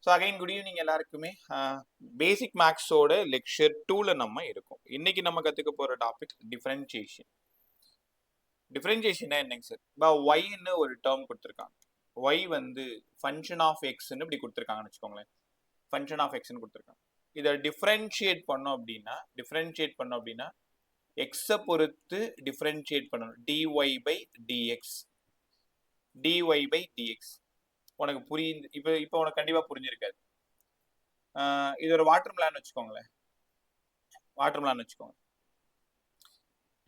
So again good evening எல்லாருக்குமே. பேசிக் மேக்ஸோட lecture 2ல நம்ம இருக்கோம். இன்னைக்கு நம்ம கற்றுக்க போகிற டாபிக் டிஃப்ரென்சியேஷன். டிஃப்ரென்சியேஷனா என்னங்க சார்? இப்போ ஒய்ன்னு ஒரு டேர்ம் கொடுத்துருக்காங்க. ஒய் வந்து ஃபங்க்ஷன் ஆஃப் எக்ஸ்ன்னு இப்படி கொடுத்துருக்காங்கன்னு வச்சுக்கோங்களேன். ஃபங்க்ஷன் ஆஃப் எக்ஸ்ன்னு கொடுத்துருக்காங்க. இதை டிஃப்ரென்ஷியேட் பண்ணோம் அப்படின்னா எக்ஸை பொறுத்து டிஃப்ரென்ஷியேட் பண்ணணும். dy/dx உனக்கு புரியுது. இப்போ உனக்கு கண்டிப்பா புரிஞ்சிருக்காது. இது ஒரு வாட்டர் மெலான் வச்சுக்கோங்களேன்.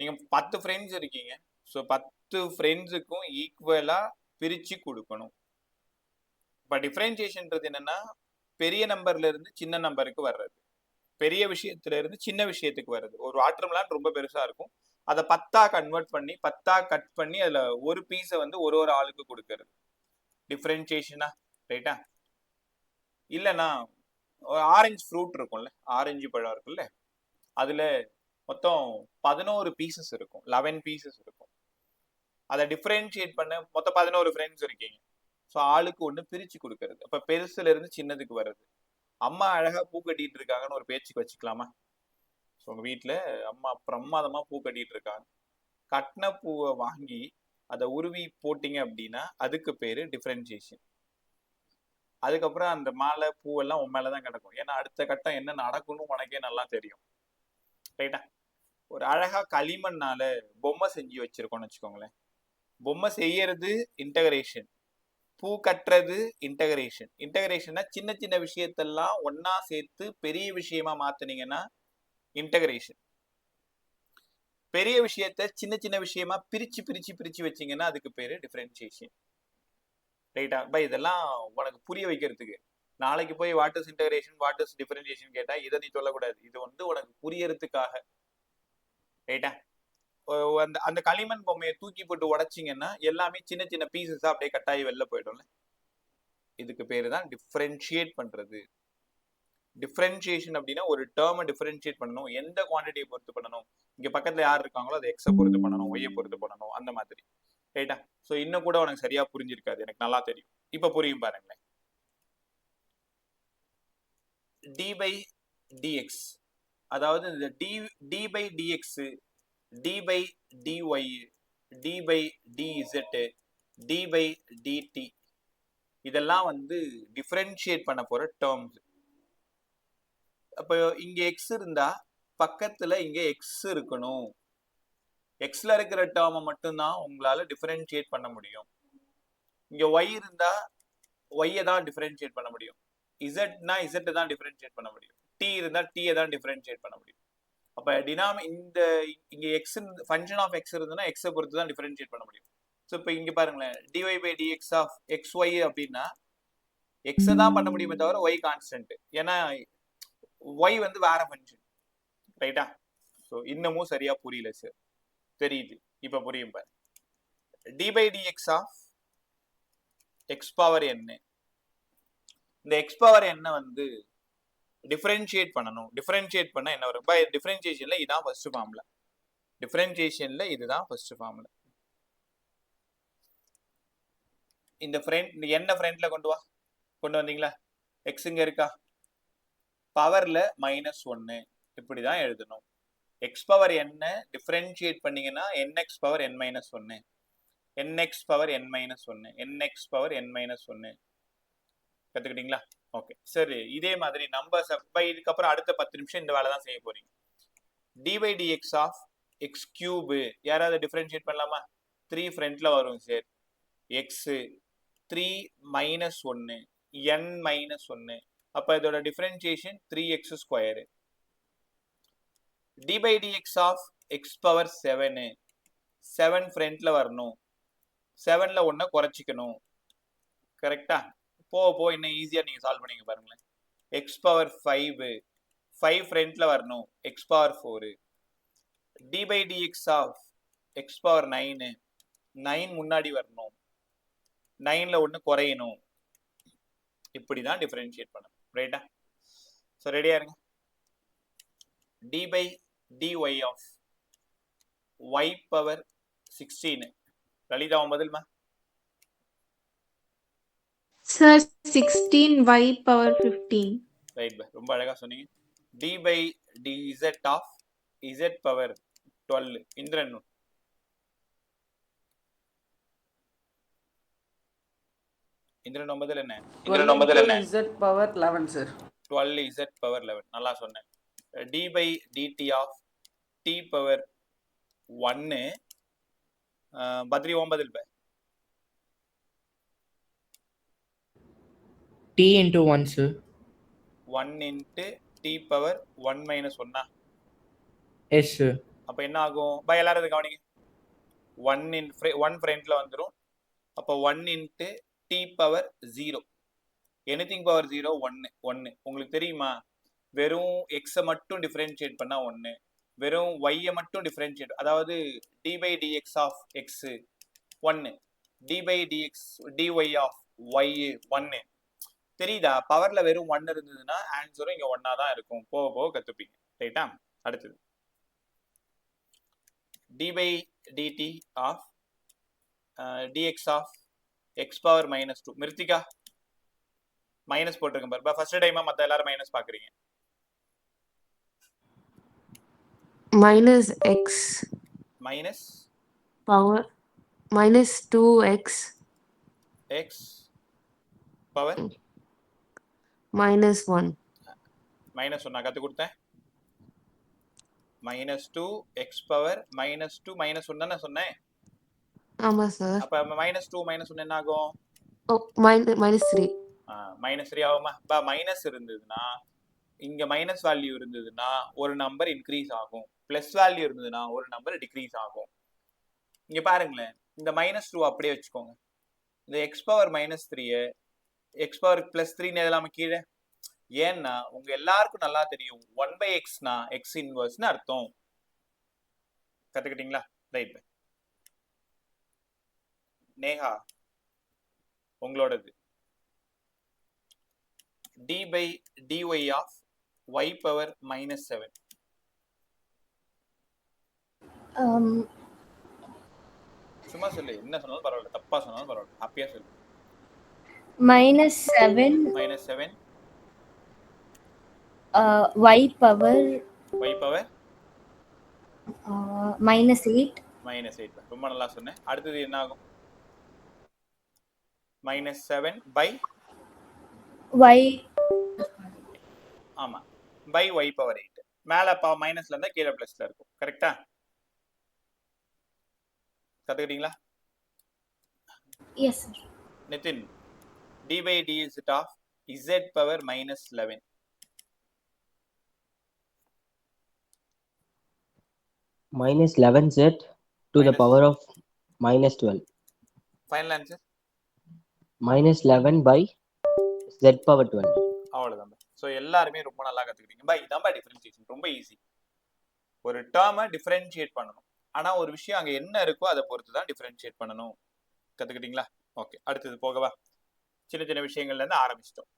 நீங்க 10 ஃப்ரெண்ட்ஸ் இருக்கீங்க. ஸோ 10 ஃப்ரெண்ட்ஸுக்கும் ஈக்குவலா பிரிச்சு கொடுக்கணும். இப்போ டிஃபரன்சியேஷன்ன்றது என்னன்னா பெரிய நம்பர்ல இருந்து சின்ன நம்பருக்கு வர்றது, பெரிய விஷயத்துல இருந்து சின்ன விஷயத்துக்கு வர்றது. ஒரு வாட்டர் மெலான் ரொம்ப பெருசா இருக்கும், அதை 10ஆ கன்வெர்ட் பண்ணி 10ஆ கட் பண்ணி அதுல ஒரு பீஸை வந்து ஒரு ஆளுக்கு கொடுக்கறது டிஃபரன்சியேஷனா, ரைட்டா? இல்லைன்னா ஆரஞ்சு ஃப்ரூட் இருக்கும்ல, ஆரஞ்சு பழம் இருக்குல்ல, அதுல மொத்தம் 11 பீசஸ் இருக்கும், 11 பீசஸ் இருக்கும். அதை டிஃபரன்ஷியேட் பண்ண மொத்தம் 11 ஃப்ரெண்ட்ஸ் இருக்கீங்க. ஸோ ஆளுக்கு ஒன்று பிரிச்சு கொடுக்கறது. அப்ப பெருசுல இருந்து சின்னதுக்கு வர்றது. அம்மா அழகா பூ கட்டிட்டு இருக்காங்கன்னு ஒரு பேச்சுக்கு வச்சுக்கலாமா? ஸோ உங்க வீட்டுல அம்மா பிரமாதமா பூ கட்டிட்டு இருக்காங்க. கட்டின பூவை வாங்கி அதை உருவி போட்டீங்க அப்படின்னா அதுக்கு பேரு டிஃபரன்சியேஷன். அதுக்கப்புறம் அந்த மாலை பூவெல்லாம் உன் மேலதான் கிடக்கும். ஏன்னா அடுத்த கட்டம் என்ன நடக்கும்னு உனக்கே நல்லா தெரியும், ரைட்டா? ஒரு அழகா களிமண்ணால பொம்மை செஞ்சு வச்சிருக்கோம்னு வச்சுக்கோங்களேன். பொம்மை செய்யறது இன்டகிரேஷன், பூ கட்டுறது இன்டகிரேஷன். இன்டகிரேஷன்னா சின்ன சின்ன விஷயத்தெல்லாம் ஒன்னா சேர்த்து பெரிய விஷயமா மாத்தினீங்கன்னா இன்டகிரேஷன். பெரிய விஷயத்த சின்ன சின்ன விஷயமா பிரிச்சு பிரிச்சு பிரிச்சு வச்சீங்கன்னா அதுக்கு பேரு டிஃபரன்சியேஷன், ரைட்டா? பை இதெல்லாம் உனக்கு புரிய வைக்கிறதுக்கு நாளைக்கு போய் what is integration, what is differentiation கேட்டா இதை நீ சொல்லக்கூடாது. இது வந்து உனக்கு புரியறதுக்காக, ரைட்டா? அந்த அந்த களிமண் பொம்மையை தூக்கி போட்டு உடைச்சிங்கன்னா எல்லாமே சின்ன சின்ன பீசஸா அப்படியே கட்டாயி வெளில போயிடும்ல. இதுக்கு பேரு தான் டிஃபரன்ஷியேட் பண்றது. டிஃபரன்ஷியேஷன் அப்படின்னா ஒரு டேர்மை டிஃபரன்ஷியேட் பண்ணணும். எந்த குவான்டிட்டியை பொறுத்து பண்ணணும்? இங்க பக்கத்துல யார் இருக்காங்களோ அதை எக்ஸை பொறுத்து பண்ணணும், ஒய்யை பொறுத்து பண்ணணும், அந்த மாதிரி, ரைட்டா? ஸோ இன்னும் கூட உனக்கு சரியா புரிஞ்சிருக்காது, எனக்கு நல்லா தெரியும். இப்ப புரியும் பாருங்களேன். d/dx, அதாவது இந்த d/dx, d/dy, d/dz, d/dt இதெல்லாம் வந்து டிஃபரன்ஷியேட் பண்ண போற டேர்ம்ஸ். அப்போ இங்க எக்ஸ் இருந்தா பக்கத்துல இங்க எக்ஸ் இருக்கணும். எக்ஸ்ல இருக்கிற டேர்மை மட்டும்தான் உங்களால டிஃபரன்ஷியேட் பண்ண முடியும். இங்க ஒய் இருந்தா ஒய்யை தான் டிஃபரன்ஷியேட் பண்ண முடியும். இசட்னா இசட்டை தான் டிஃபரன்ஷியேட் பண்ண முடியும். டி இருந்தா டீயை தான் டிஃபரன்ஷியேட் பண்ண முடியும். அப்ப இந்த இங்க எக்ஸ் ஃபங்க்ஷன் ஆஃப் எக்ஸ் இருந்ததுன்னா எக்ஸை பொறுத்து தான் டிஃபரன்ஷியேட் பண்ண முடியும். ஸோ இப்போ இங்க பாருங்களேன், dy/dx ஆஃப் எக்ஸ் ஒய் அப்படின்னா எக்ஸை தான் பண்ண முடியுமே தவிர ஒய் கான்ஸ்டன்ட். ஏன்னா ஒய் வந்து வேற ஃபங்க்ஷன், ரைட்டா? ஸோ இன்னமும் சரியா புரியல சார். தெரியுது, இப்ப புரியும் பாரு. d/dx ஆஃப் எக்ஸ் பவர் என்ன, இந்த எக்ஸ் பவர் என்ன வந்து டிஃபரன்ஷியேட் பண்ணணும். டிஃபரன்ஷியேட் பண்ண என்ன வரும்? பை டிஃபரன்ஷியேஷன்ல இதான் ஃபர்ஸ்ட் ஃபார்முலா. டிஃபரன்ஷியேஷன்ல இதுதான் ஃபர்ஸ்ட் ஃபார்முலா. இந்த ஃப்ரெண்ட் என்ன ஃப்ரெண்ட்ல கொண்டு வந்தீங்களா? எக்ஸ் இங்க இருக்கா, பவர்ல -1 இப்படிதான் எழுதணும். எக்ஸ் பவர் என்ன டிஃபரன்ஷியேட் பண்ணீங்கன்னா nx power n-1, nx power n-1, nx power n-1 கத்துக்கிட்டீங்களா? ஓகே சரி. இதே மாதிரி நம்பர்ஸ் இதுக்கப்புறம் அடுத்த 10 நிமிஷம் இந்த வேலை தான் செய்ய போறீங்க. d/dx ஆஃப் எக்ஸ் கியூப் யாராவது டிஃபரன்ஷியேட் பண்ணலாமா? 3 ஃப்ரண்ட்ல வரும் சார். எக்ஸ் 3 -1 n-1, அப்ப இதோட differentiation 3x². d/dx of x power 7 ஃப்ரண்ட்ல வரணும், 7ல 1 குறைச்சிக்கணும், கரெக்டா? போ இன்னும் ஈஸியா நீங்க சால்வ் பண்ணீங்க பாருங்களேன். எக்ஸ் பவர் 5 ஃப்ரண்ட்ல வரணும், x power 4. d/dx of x power 9 முன்னாடி வரணும், 9ல 1 குறையணும். இப்படிதான் டிஃபரன்ஷியேட் பண்ணணும், ரைட்டா? ஸோ ரெடியா இருங்க. d/dy of y power 16. Lalitha உன் பதில்மா? Sir 16 y power 15. ரைட், ரொம்ப அழகா சொன்னீங்க. d by dz of z power 12. Indiran Indiran ஒன்பதுல என்ன? 12 into z power 11 sir. 12 z power 11. நல்லா சொன்னேன். d by dt of t power 1. Badri 9 இல்ல, t into 1 sir. 1 into t power 1 minus 1. Yes sir. அப்ப என்ன ஆகும்? பை எல்லாரும் இதை கவனிங்க. 1 ஃப்ரண்ட்ல வந்துடும். அப்போ 1 into t power 0. Anything power 0 1. உங்களுக்கு தெரியுமா, வெறும் எக்ஸை மட்டும் டிஃபரன்ஷியேட் பண்ணா 1, வெறும் ஒய்யை மட்டும் டிஃபரன்ஷியேட், அதாவது dy by dx of x 1, dy by dx dy of y 1. தெரியுதா? பவர்ல வெறும் 1 இருந்ததுன்னா ஆன்சரும் இங்க 1 தான் இருக்கும். போக போக கத்துப்பீங்க. ரைட்டா? அடுத்தது d by dt of dx of x power minus 2. Mrithika minus போட்டிருக்கேன் பாருப்பா. ஃபர்ஸ்ட் டைமா மத்த எல்லாரும் மைனஸ் பாக்குறீங்க. minus x minus power minus 2x x power minus 1. Minus ஒன்னா கத்து கொடுத்தேன். -2 x பவர் -2 -1 தானே சொன்னேன். ஆமா சார். அப்ப -2 -1 என்ன ஆகும்? minus 3. -3 ஆகுமா? மைனஸ் இருந்ததுன்னா, இங்க மைனஸ் வேல்யூ இருந்ததுன்னா ஒரு நம்பர் இன்க்ரீஸ் ஆகும், பிளஸ் வேல்யூ இருந்ததுன்னா ஒரு நம்பர் டிக்ரீஸ் ஆகும். இங்க பாருங்களேன், இந்த -2 அப்படியே வச்சுக்கோங்க. இந்த x பவர் -3 x பவர் +3 எழுதலாம கீழே. ஏன்னா உங்க எல்லாருக்கும் நல்லா தெரியும் 1/x னா x இன்வர்ஸ்னு அர்த்தம். கத்துக்கிட்டீங்களா? ரைட். நேஹா உங்களோடது d by dy of y power -7. சும்மா சொல்லு, என்ன சொன்னாலும் பரவாயில்ல, தப்பா சொன்னாலும் பரவாயில்ல, ஹாப்பியா சொல்லு. -7 -7 y power -8. -8. ரொம்ப நல்லா சொன்னேன். அடுத்தது என்ன ஆகும்? -7 by y. ஆமா, by y power 8. மேல மைனஸ்ல இருந்தா கீழே பிளஸ்ல இருக்கும். கரெக்டா? கத்துக்கிட்டீங்களா? Yes sir. Nitin, d by dz of z power -11. -11z to the power of -12. Final answer -11 by z power 12. அவ்வளவுதான். ஸோ எல்லாருமே ரொம்ப நல்லா கத்துக்கிட்டீங்க. பை இதான்பா டிஃபரன்ஷியேஷன். ரொம்ப ஈஸி. ஒரு டேர்மை டிஃபரன்ஷியேட் பண்ணணும், ஆனா ஒரு விஷயம் அங்க என்ன இருக்கோ அதை பொறுத்து தான் டிஃபரன்ஷியேட் பண்ணணும். கத்துக்கிட்டீங்களா? ஓகே, அடுத்தது போகவா. சின்ன சின்ன விஷயங்கள்ல இருந்து ஆரம்பிச்சிட்டோம்.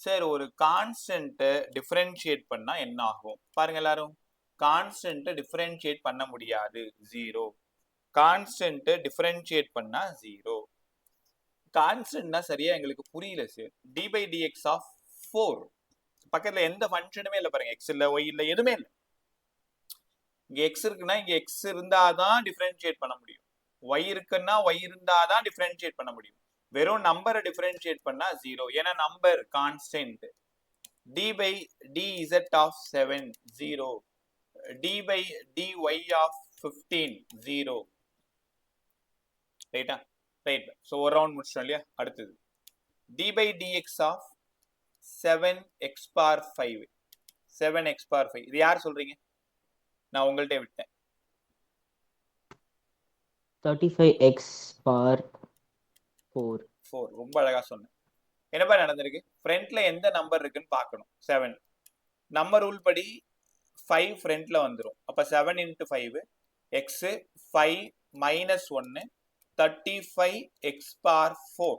சரி, ஒரு கான்ஸ்டன்ட்டை டிஃபரன்ஷியேட் பண்ணா என்ன ஆகும் பாருங்க எல்லாரும். கான்ஸ்டன்ட்டை டிஃபரன்ஷியேட் பண்ண முடியாது, 0. கான்ஸ்டன்ட்டை டிஃபரன்ஷியேட் பண்ணா 0. கான்ஸ்டன்ட்னா சரியா எங்களுக்கு புரியல sir. d by dx of 4. பக்கத்துல எந்த ஃபங்க்ஷனுமே இல்லை பாருங்க. x இல்ல, y இல்ல, எதுவுமே இல்லை. இங்க x இருக்குன்னா இங்க x இருந்தாதான் டிஃபரன்ஷியேட் பண்ண முடியும். y இருக்குன்னா y இருந்தாதான் டிஃபரன்ஷியேட் பண்ண முடியும். வெறும் நம்பரை டிஃபரன்ஷியேட் பண்ணா 0. ஏன்னா number constant. d by dz of 7 0. d by dy of 15 0. ரைட்டா? ரைட். ஸோ ஒரு ரவுண்ட் முடிச்சிட்டோம் இல்லையா? அடுத்தது d by dx of 7x power 5. 7x power 5 இது யார் சொல்றீங்க? நான் உங்கள்கிட்ட விட்டேன். 35x power 4. ரொம்ப அழகா சொன்னேன். என்னப்பா நடந்திருக்கு? ஃப்ரண்ட்ல எந்த நம்பர் இருக்குன்னு பார்க்கணும். 7 நம்பர் ரூல் படி 5 ஃப்ரண்ட்ல வந்துடும். அப்ப 7 into 5 x 5 minus 1 35x power 4.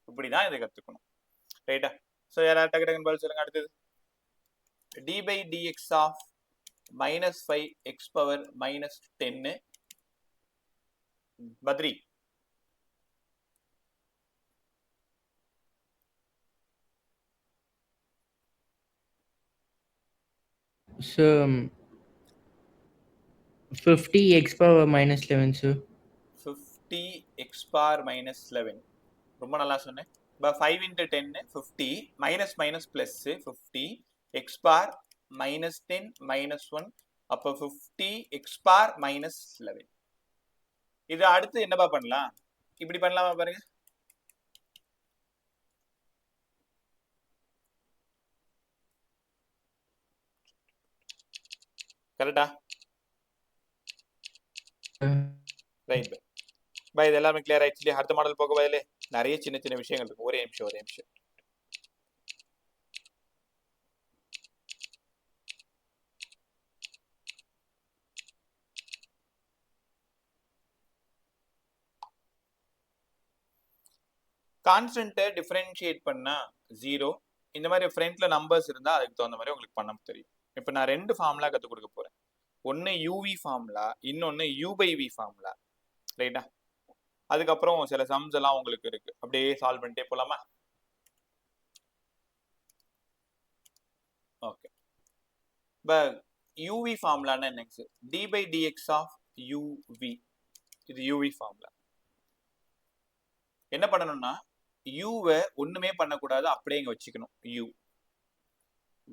இப்படிதான் இதை கத்துக்கணும். ரைட்டா? ஸோ யாராவது டக்கு டக்குன்னு பதில் சொல்லுங்க. அடுத்தது d by dx of -5x power -10. Badri So 50x power minus 11, sir. 50x power minus 11. ரொம்ப நல்லா சொன்னேன். இப்போ 5 into 10 50 minus minus plus 50 x bar minus 10 minus 1 அப்போ 50 x bar minus 11. இது அடுத்து என்னப்பா பண்ணலாம்? இப்படி பண்ணலாமா பாருங்க. கரெக்டா? Right bye. இது எல்லாமே கிளியர் ஆயிடுச்சு. அடுத்த மாடல் போக பதிலே நிறைய சின்ன சின்ன விஷயங்கள் இருக்கு. ஒரே நிமிஷம். கான்ஸ்டன்ட்டை டிஃபரன்ஷியேட் பண்ணா 0. இந்த மாதிரி ஃப்ரண்ட்ல நம்பர்ஸ் இருந்தா அதுக்கு தகுந்த மாதிரி உங்களுக்கு பண்ண தெரியும். இப்போ நான் 2 ஃபார்முலா கற்றுக் கொடுக்க போறேன். ஒன்று யூவி ஃபார்முலா, இன்னொன்று யூ/வி ஃபார்முலா. ரைட்டா? அதுக்கப்புறம் சில சம்ஸ் எல்லாம் உங்களுக்கு இருக்கு. அப்படியே சால்வ் பண்ணிட்டே போலாமா? ஓகே. இப்போ யூவி ஃபார்முலான்னா என்னங்க? d/dx of u v. இது யூவி ஃபார்முலா. என்ன பண்ணணும்னா யூவை ஒண்ணுமே பண்ணக்கூடாது, அப்படியே இங்க வச்சுக்கணும். யூ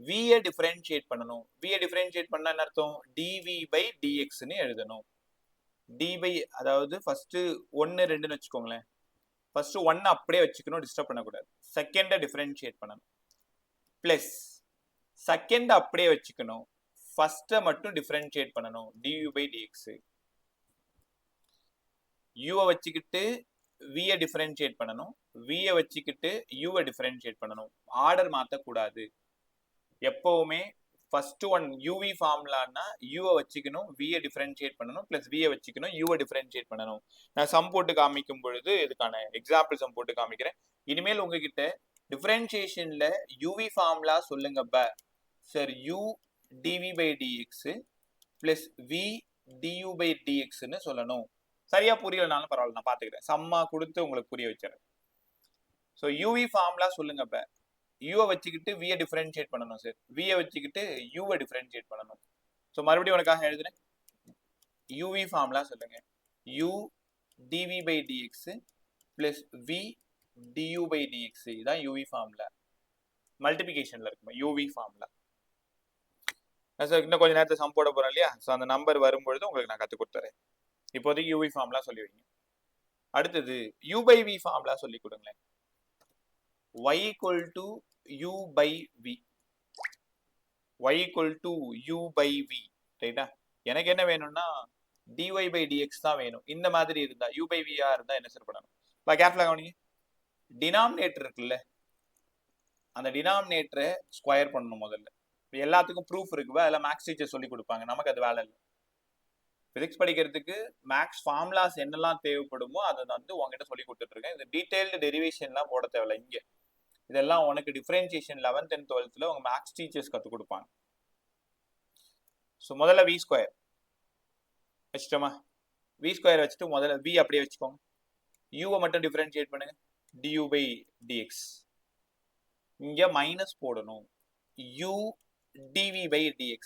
வியை டிஃபரன்ஷியேட் பண்ணணும். வியை டிஃபரன்ஷியேட் பண்ணா என்ன அர்த்தம்? dv/dxன்னு எழுதணும். dy அதாவது ஃபர்ஸ்ட் 1 2ன்னு வச்சுக்கோங்களேன். ஃபர்ஸ்ட் 1 அப்படியே வச்சுக்கணும், டிஸ்டர்ப் பண்ணக்கூடாது. செகண்டை டிஃபரன்ஷியேட் பண்ணணும். பிளஸ் செகண்ட் அப்படியே வச்சுக்கணும், ஃபர்ஸ்ட்டை மட்டும் டிஃபரன்ஷியேட் பண்ணணும். du/dx. யூவை வச்சுக்கிட்டு வியை டிஃபரன்ஷியேட் பண்ணணும், வியை வச்சுக்கிட்டு யூவை டிஃபரன்ஷியேட் பண்ணணும். ஆர்டர் மாற்றக்கூடாது. எப்பவுமே ஃபர்ஸ்ட் ஒன் யூவி ஃபார்முலான்னா யூவை வச்சுக்கணும், வியை டிஃபரன்ஷியேட் பண்ணணும், பிளஸ் வியை வச்சுக்கணும், யூவை டிஃபரன்ஷியேட் பண்ணணும். நான் சம் போட்டு காமிக்கும் பொழுது இதுக்கான எக்ஸாம்பிள் சம் போட்டு காமிக்கிறேன். இனிமேல் உங்ககிட்ட டிஃபரன்ஷியேஷன்ல யூவி ஃபார்முலா சொல்லுங்க sir. U dv/dx plus v du/dxன்னு சொல்லணும். சரியா புரியலனாலும் பரவாயில்ல, நான் பாத்துக்கிறேன். சம்மா கொடுத்து உங்களுக்கு புரிய வச்சிடறேன். ஸோ யூவி ஃபார்முலா சொல்லுங்க. யூவை வச்சுக்கிட்டு வியை டிஃபரன்ஷியேட் பண்ணணும் சார். வியை வச்சுக்கிட்டு யூவை டிஃபரன்ஷியேட் பண்ணணும். ஸோ மறுபடியும் உனக்காக எழுதுறேன். யூவி ஃபார்முலா சொல்லுங்க. U dv/dx plus v du/dx. இதுதான் யூவி ஃபார்முலா. மல்டிபிகேஷன்ல இருக்கும் யூவி ஃபார்முலா. சார் இன்னும் கொஞ்சம் நேரத்தை சம் போட போறேன் இல்லையா? ஸோ அந்த நம்பர் வரும்பொழுது உங்களுக்கு நான் கற்றுக் கொடுத்துறேன். இப்போதைக்கு யூவி ஃபார்முலா சொல்லி வைங்க. அடுத்தது u/v ஃபார்முலா சொல்லி கொடுங்களேன். y equal to u/v. y equal to u/v. ரைட்டா? எனக்கு என்ன வேணும்னா dy/dx தான் வேணும். இந்த மாதிரி இருந்தா u/v இருந்தா என்ன சார் பண்ணணும்? கேர்ஃபுல்லா கவனிங்க. டினாமினேட்டர் இருக்குல்ல, அந்த டினாமினேட்டரை ஸ்கொயர் பண்ணணும் முதல்ல. எல்லாத்துக்கும் ப்ரூஃப் இருக்குவா? அதெல்லாம் மேக்ஸ் டீச்சர் சொல்லி கொடுப்பாங்க, நமக்கு அது வேலை இல்லை. பிசிக்ஸ் படிக்கிறதுக்கு மேக்ஸ் ஃபார்முலாஸ் என்னெல்லாம் தேவைப்படுமோ அதை வந்து உங்ககிட்ட சொல்லி கொடுத்துட்டு இருக்கேன். இந்த டீடைல்டு டெரிவேஷன்லாம் போட தேவையில்ல. இங்கே இதெல்லாம் உனக்கு டிஃபரன்ஷியேஷன் 11th and 12th உங்க மேக்ஸ் டீச்சர்ஸ் கற்றுக் கொடுப்பாங்க. ஸோ முதல்ல வி ஸ்கொயர் வச்சுட்டோமா? வி ஸ்கொயர் வச்சுட்டு முதல்ல வி அப்படியே வச்சுக்கோங்க. யூவை மட்டும் டிஃபரன்ஷியேட் பண்ணுங்க. du/dx. இங்க மைனஸ் போடணும். u dv/dx.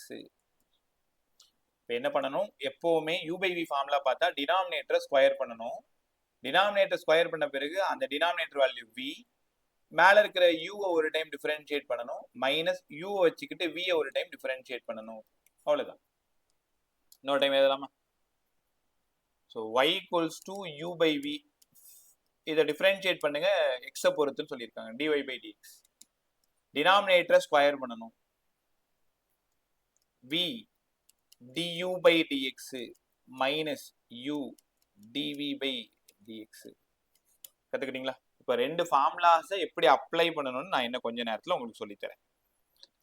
இப்போ என்ன பண்ணணும்? எப்பவுமே u/v ஃபார்முலா பார்த்தா டினாமினேட்டரை ஸ்கொயர் பண்ணணும். டினாமினேட்டர் ஸ்கொயர் பண்ண பிறகு அந்த டினாமினேட்டர் வேல்யூ v, மேல இருக்கிற யூவை ஒரு டைம் டிஃபரன்ஷியேட் பண்ணணும், மைனஸ் யூவை வச்சுக்கிட்டு வியை ஒரு டைம் டிஃபரன்ஷியேட் பண்ணணும். அவ்வளவுதான். இன்னொரு டைம் எழுதலாமா? So y equals to u/v. இதை டிஃபரன்ஷியேட் பண்ணுங்க, எக்ஸை பொறுத்துன்னு சொல்லியிருக்காங்க. dy/dx. டினாமினேட்டரை ஸ்கொயர் பண்ணணும். v du/dx minus u dv/dx. கத்துக்கிட்டீங்களா? இப்போ ரெண்டு ஃபார்முலாஸை எப்படி அப்ளை பண்ணணும்னு நான் இன்னும் கொஞ்ச நேரத்தில் உங்களுக்கு சொல்லித்தரேன்.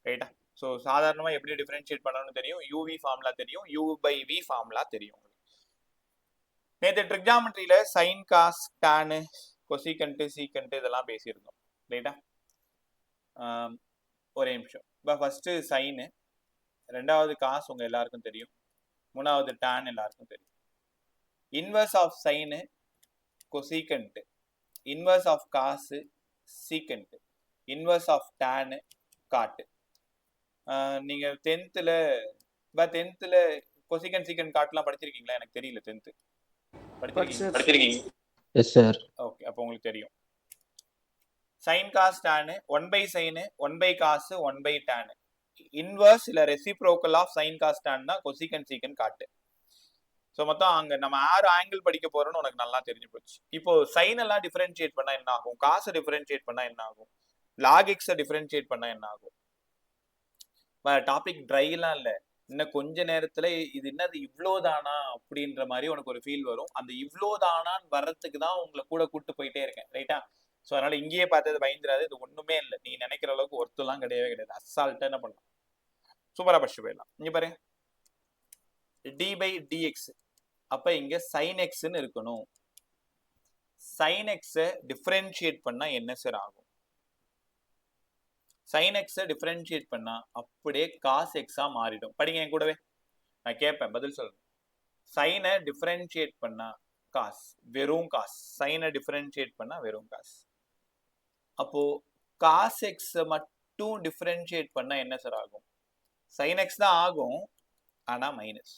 ரைட்டா? ஸோ சாதாரணமாக எப்படி டிஃபரன்ஷியேட் பண்ணணும்னு தெரியும். யூவி ஃபார்முலா தெரியும், u/v ஃபார்முலா தெரியும். நேற்று ட்ரிக்னாமெட்ரியில சைன், காஸ், டானு, கொசிகண்ட், சீக்கண்ட் இதெல்லாம் பேசியிருந்தோம். ரைட்டா? ஒரே நிமிஷம். இப்போ ஃபர்ஸ்ட் சைனு, ரெண்டாவது காஸ் உங்க எல்லாருக்கும் தெரியும், மூணாவது டான் எல்லாருக்கும் தெரியும். Inverse of sine cosecant, inverse of cos secant, inverse of tan cot. நீங்க 10th கொசிகன் சீக்கன் காட்லாம் படிச்சிருக்கீங்களா? எனக்கு தெரியல. 10th படிச்சிருக்கீங்க? Yes sir. ஓகே, அப்போ உங்களுக்கு தெரியும். Sine cos tan 1/sin 1/cos 1/tan. Inverse இல்ல reciprocal of sine cos tan தான் கொசிகன் சீக்கன் காட்டு. ஸோ மொத்தம் அங்க நம்ம 6 ஆங்கிள் படிக்க போறோம்னு உனக்கு நல்லா தெரிஞ்சு போச்சு. இப்போ சைன் எல்லாம் டிஃபரன்ஷியேட் பண்ணா என்ன ஆகும்? காசை டிஃபரன்ஷியேட் பண்ணா என்ன ஆகும்? லாக் எக்ஸை டிஃபரன்ஷியேட் பண்ணா என்ன ஆகும்? டாபிக் ட்ரைலாம் இல்ல, இன்னும் கொஞ்ச நேரத்துல இது என்னது இவ்வளோதானா அப்படின்ற மாதிரி உனக்கு ஒரு ஃபீல் வரும். அந்த இவ்வளோதானான்னு வர்றதுக்கு தான் உங்களை கூட கூட்டு போயிட்டே இருக்கேன், ரைட்டா? ஸோ அதனால இங்கேயே பார்த்தது பயந்துராது, இது ஒண்ணுமே இல்லை, நீ நினைக்கிற அளவுக்கு ஒர்த்துலாம் கிடையவே கிடையாது. அசால்ட்டா என்ன பண்ணலாம், சூப்பரா படிச்சு போயிடலாம். இங்க பாரு, d/dx, அப்ப இங்க sin xன்னு இருக்கணும். sin x டிஃபரன்ஷியேட் பண்ணா என்ன சார் ஆகும்? sin x டிஃபரன்ஷியேட் பண்ணா அப்படியே cos x மாறிடும். படிங்க என் கூடவே, நான் கேட்பேன், பதில் சொல்லுங்க. sin டிஃபரன்ஷியேட் பண்ணா cos, வெறும் cos. sin டிஃபரன்ஷியேட் பண்ணா வெறும் cos. அப்போ cos x மட்டும் டிஃபரன்ஷியேட் பண்ணா என்ன சார் ஆகும்? sin x தான் ஆகும், ஆனா மைனஸ்.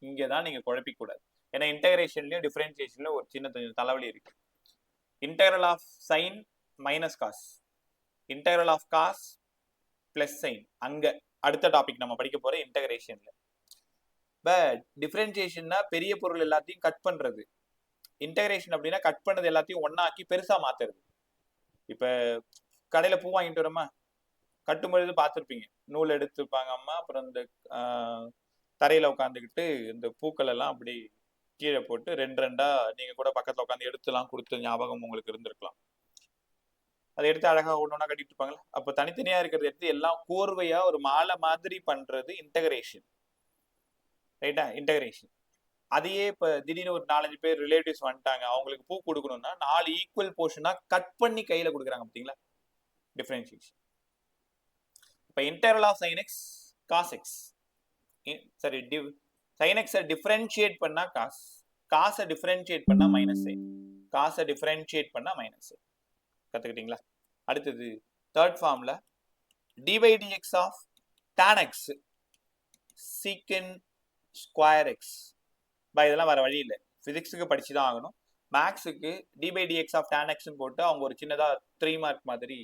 இங்கதான் நீங்க குழப்பிக்க கூடாது. ஏன்னா இன்டகிரேஷன்லயும் டிஃபரன்ஷியேஷன்லயும் ஒரு சின்ன தலைவலி இருக்கு. Integral of sine minus cos, integral of cos plus sine. அங்க அடுத்த டாபிக் நம்ம படிக்க போற இன்டகிரேஷன்ல. பட் டிஃபரன்ஷியேஷன்னா பெரிய பொருள் எல்லாத்தையும் கட் பண்றது. இன்டகிரேஷன் அப்படின்னா கட் பண்ணது எல்லாத்தையும் ஒன்னாக்கி பெருசா மாத்துறது. இப்ப கடையில பூ வாங்கிட்டு வரோமா, கட்டும் பொழுது பார்த்துருப்பீங்க, நூல் எடுத்துப்பாங்க அம்மா, அப்புறம் இந்த தரையில உட்காந்துக்கிட்டு இந்த பூக்கள் எல்லாம் அப்படி கீழே போட்டு ரெண்டு ரெண்டா நீங்க கூட பக்கத்துல உட்காந்து எடுத்துலாம் கொடுத்த ஞாபகம் உங்களுக்கு இருந்திருக்கலாம். அதை எடுத்து அழகா ஒன்னொன்னா கட்டிட்டு இருப்பாங்களா. அப்ப தனித்தனியா இருக்கிறத எடுத்து எல்லாம் கோர்வையா ஒரு மாலை மாதிரி பண்றது இன்டகிரேஷன், ரைட்டா? இன்டகிரேஷன். அதையே இப்ப திடீர்னு ஒரு 4-5 பேர் ரிலேட்டிவ்ஸ் வந்துட்டாங்க, அவங்களுக்கு பூ கொடுக்கணும்னா 4 ஈக்குவல் போர்ஷனா கட் பண்ணி கையில கொடுக்குறாங்க, பார்த்தீங்களா? டிஃபரன்ஷியேஷன். இப்ப integral of sin x cos x, சரி, sin x டிஃபரன்ஷியேட் பண்ணா cos, cos டிஃபரன்ஷியேட் பண்ணா மைனஸ் sin, cos டிஃபரன்ஷியேட் பண்ணா மைனஸ் sin. கத்துக்கிட்டீங்களா? அடுத்தது தேர்ட் ஃபார்ம்ல d/dx of tan x secant square x. இதெல்லாம் வர வழி இல்லை, பிசிக்ஸுக்கு படிச்சுதான் ஆகணும். மேக்ஸுக்கு d/dx ஆஃப் tan x போட்டு அவங்க ஒரு சின்னதா 3 மார்க் மாதிரி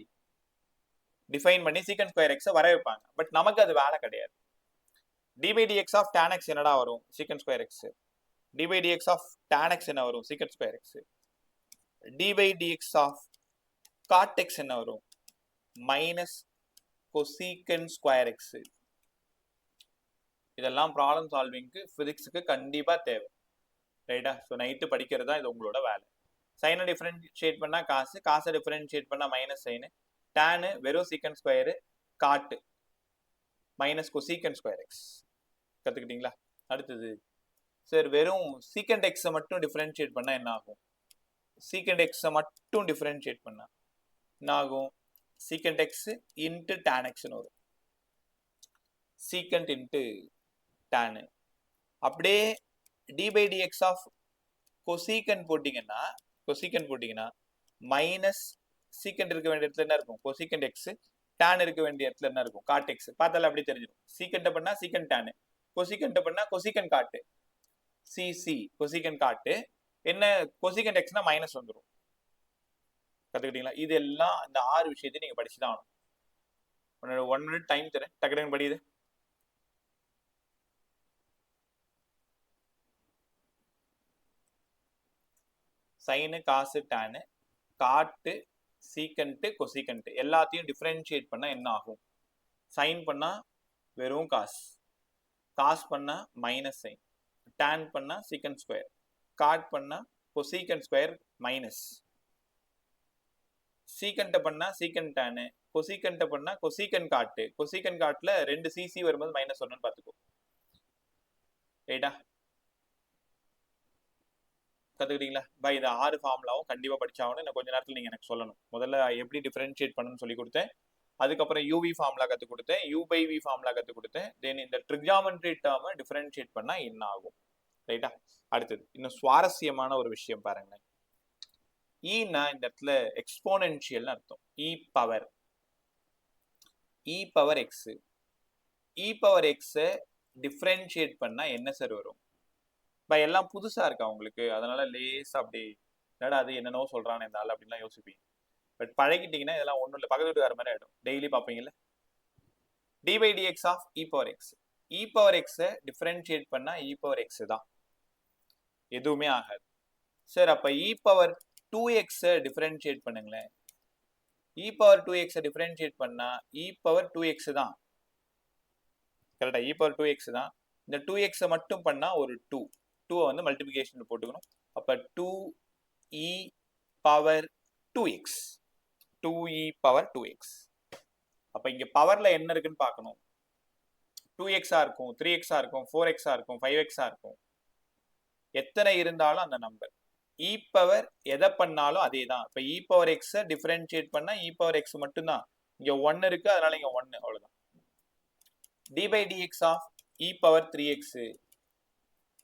டிஃபைன் பண்ணி சீக்கன் ஸ்கொயர் எக்ஸை வர வைப்பாங்க. பட் நமக்கு அது வேலை கிடையாது. d/dx ஆஃப் tan x என்னடா வரும்? Secant square x. d/dx of tan x என்ன வரும்? Secant square x. d/dx of cot x என்ன வரும்? Minus cosecant square x. இதெல்லாம் ப்ராப்ளம் சால்விங்க்கு பிசிக்ஸுக்கு கண்டிப்பா தேவை, ரைட்டா? ஸோ நைட்டு படிக்கிறது தான் இது உங்களோட வேலை. சைனை டிஃபரன்ஷியேட் பண்ணா காசு, காசை டிஃபரன்ஷியேட் பண்ணா மைனஸ் சைனு, டேனு வெறும் சீக்கன் ஸ்கொயரு, காட்டு மைனஸ் கொசீக்கன் ஸ்கொயர் எக்ஸ். கத்துக்கிட்டீங்களா? அடுத்தது சார், வெறும் சீக்கண்ட் எக்ஸை மட்டும் டிஃபரன்ஷியேட் பண்ணா என்ன ஆகும்? சீக்கண்ட் எக்ஸை மட்டும் டிஃபரன்ஷியேட் பண்ணா என்ன ஆகும்? சீக்கண்ட் எக்ஸ் இன்ட்டு டேன் எக்ஸ்னு வரும், சீக்கண்ட் இன்ட்டு tan. அப்படியே d/dx ஆஃப் கொசீக்கன் போட்டீங்கன்னா மைனஸ் சீக்கண்ட் இருக்க வேண்டிய இடத்துல என்ன இருக்கும்? Cosecant X. tan இருக்க வேண்டிய இடத்துல என்ன இருக்கும்? God X. பார்த்தால அப்படி தெரிஞ்சிடும். சீக்கண்ட பண்ணா சீக்கண்ட் tan, கொசீக்கண்ட பண்ணா கொசீக்கன் காட்டு, சிசி கொசீக்கன் காட்டு. என்ன கொசீக்கண்ட் எக்ஸ்னா மைனஸ் வந்துடும். கத்துக்கிட்டீங்களா? இதெல்லாம் இந்த 6 விஷயத்தையும் நீங்க படிச்சுதான் ஆகணும். 1 minute டைம் தரேன், டக்குனு படியுது. சைனு, காசு, டேனு, காட்டு, சீக்கண்ட், கொசீக்கண்ட் எல்லாத்தையும் டிஃபரன்ஷியேட் பண்ணா என்ன ஆகும்? சைன் பண்ணா வெறும் காஸ், காஸ் பண்ணா மைனஸ் சைன், டேன் பண்ணா சீக்கண்ட் ஸ்கொயர், காட் பண்ணா கொசீக்கண்ட் ஸ்கொயர் மைனஸ், சீக்கண்ட பண்ணா சீக்கண்ட் டேனு, கொசீக்கண்ட பண்ணா கொசீக்கண்ட் காட்டு. கொசீக்கண்ட் காட்டுல 2 சிசி வரும்போது மைனஸ் 1 பார்த்துக்கோ, ரைட்டா? கத்துக்கிட்டீங்களா? இது 6 ஃபார்முலாவும் கண்டிப்பா படிச்சாகணும். இன்னும் கொஞ்ச நேரத்தில் நீங்க எனக்கு சொல்லணும். முதல்ல எப்படி டிஃபரன்ஷியேட் பண்ணணும்னு சொல்லி கொடுத்தேன், அதுக்கப்புறம் யூவி ஃபார்முலா கற்றுக் கொடுத்தேன், u/v ஃபார்முலா கற்றுக் கொடுத்தேன். தென் இந்த ட்ரிக்னாமெட்ரி டேர்மை டிஃபரன்ஷியேட் பண்ணா என்ன ஆகும், ரைட்டா? அடுத்தது இன்னும் சுவாரஸ்யமான ஒரு விஷயம் பாருங்களேன். ஈனா இந்த இடத்துல எக்ஸ்போனென்ஷியல்னு அர்த்தம். இ பவர் எக்ஸ் இ பவர் எக்ஸை டிஃப்ரென்ஷியேட் பண்ணா என்ன சார் வரும்? இப்போ எல்லாம் புதுசா இருக்கா உங்களுக்கு, அதனால லேசா அப்படி என்னடா அது என்னென்னவோ சொல்றானே இந்த ஆள் அப்படின்லாம் யோசிப்பீங்க. பட் பழகிட்டீங்கன்னா இதெல்லாம் ஒன்றும் இல்லை, பக்கத்து வீட்டுக்கார மாதிரி ஆகிடும். டெய்லி பார்ப்பீங்கல்ல. D by dx of e power x. E power எக்ஸை டிஃப்ரென்ஷியேட் பண்ணா இ பவர் எக்ஸ் தான், எதுவுமே ஆகாது சார். அப்போ இ பவர் 2x டிஃப்ரென்ஷியேட் பண்ணுங்களேன். இ பவர் 2x டிஃப்ரென்ஷியேட் பண்ணா இ பவர் 2x தான், கரெக்டா? இ பவர் 2x தான். இந்த 2x மட்டும் பண்ணா ஒரு 2 வந்து மல்டிபிகேஷன் போட்டுக்கணும். அப்ப 2e power 2x, 2e power 2x. அப்ப இங்க பவர்ல என்ன இருக்குன்னு பார்க்கணும். 2x இருக்கும், 3x இருக்கும், 4x இருக்கும், 5x இருக்கும். எத்தனை இருந்தாலும் அந்த நம்பர் இ பவர் எதை பண்ணாலும் அதே தான். இப்ப இ பவர் எக்ஸ் டிஃபரன்ஷியேட் பண்ணா இ பவர் எக்ஸ் மட்டும்தான். இங்க 1 இருக்கு, அதனால இங்க 1, அவ்வளவுதான். D by dx of e power 3x,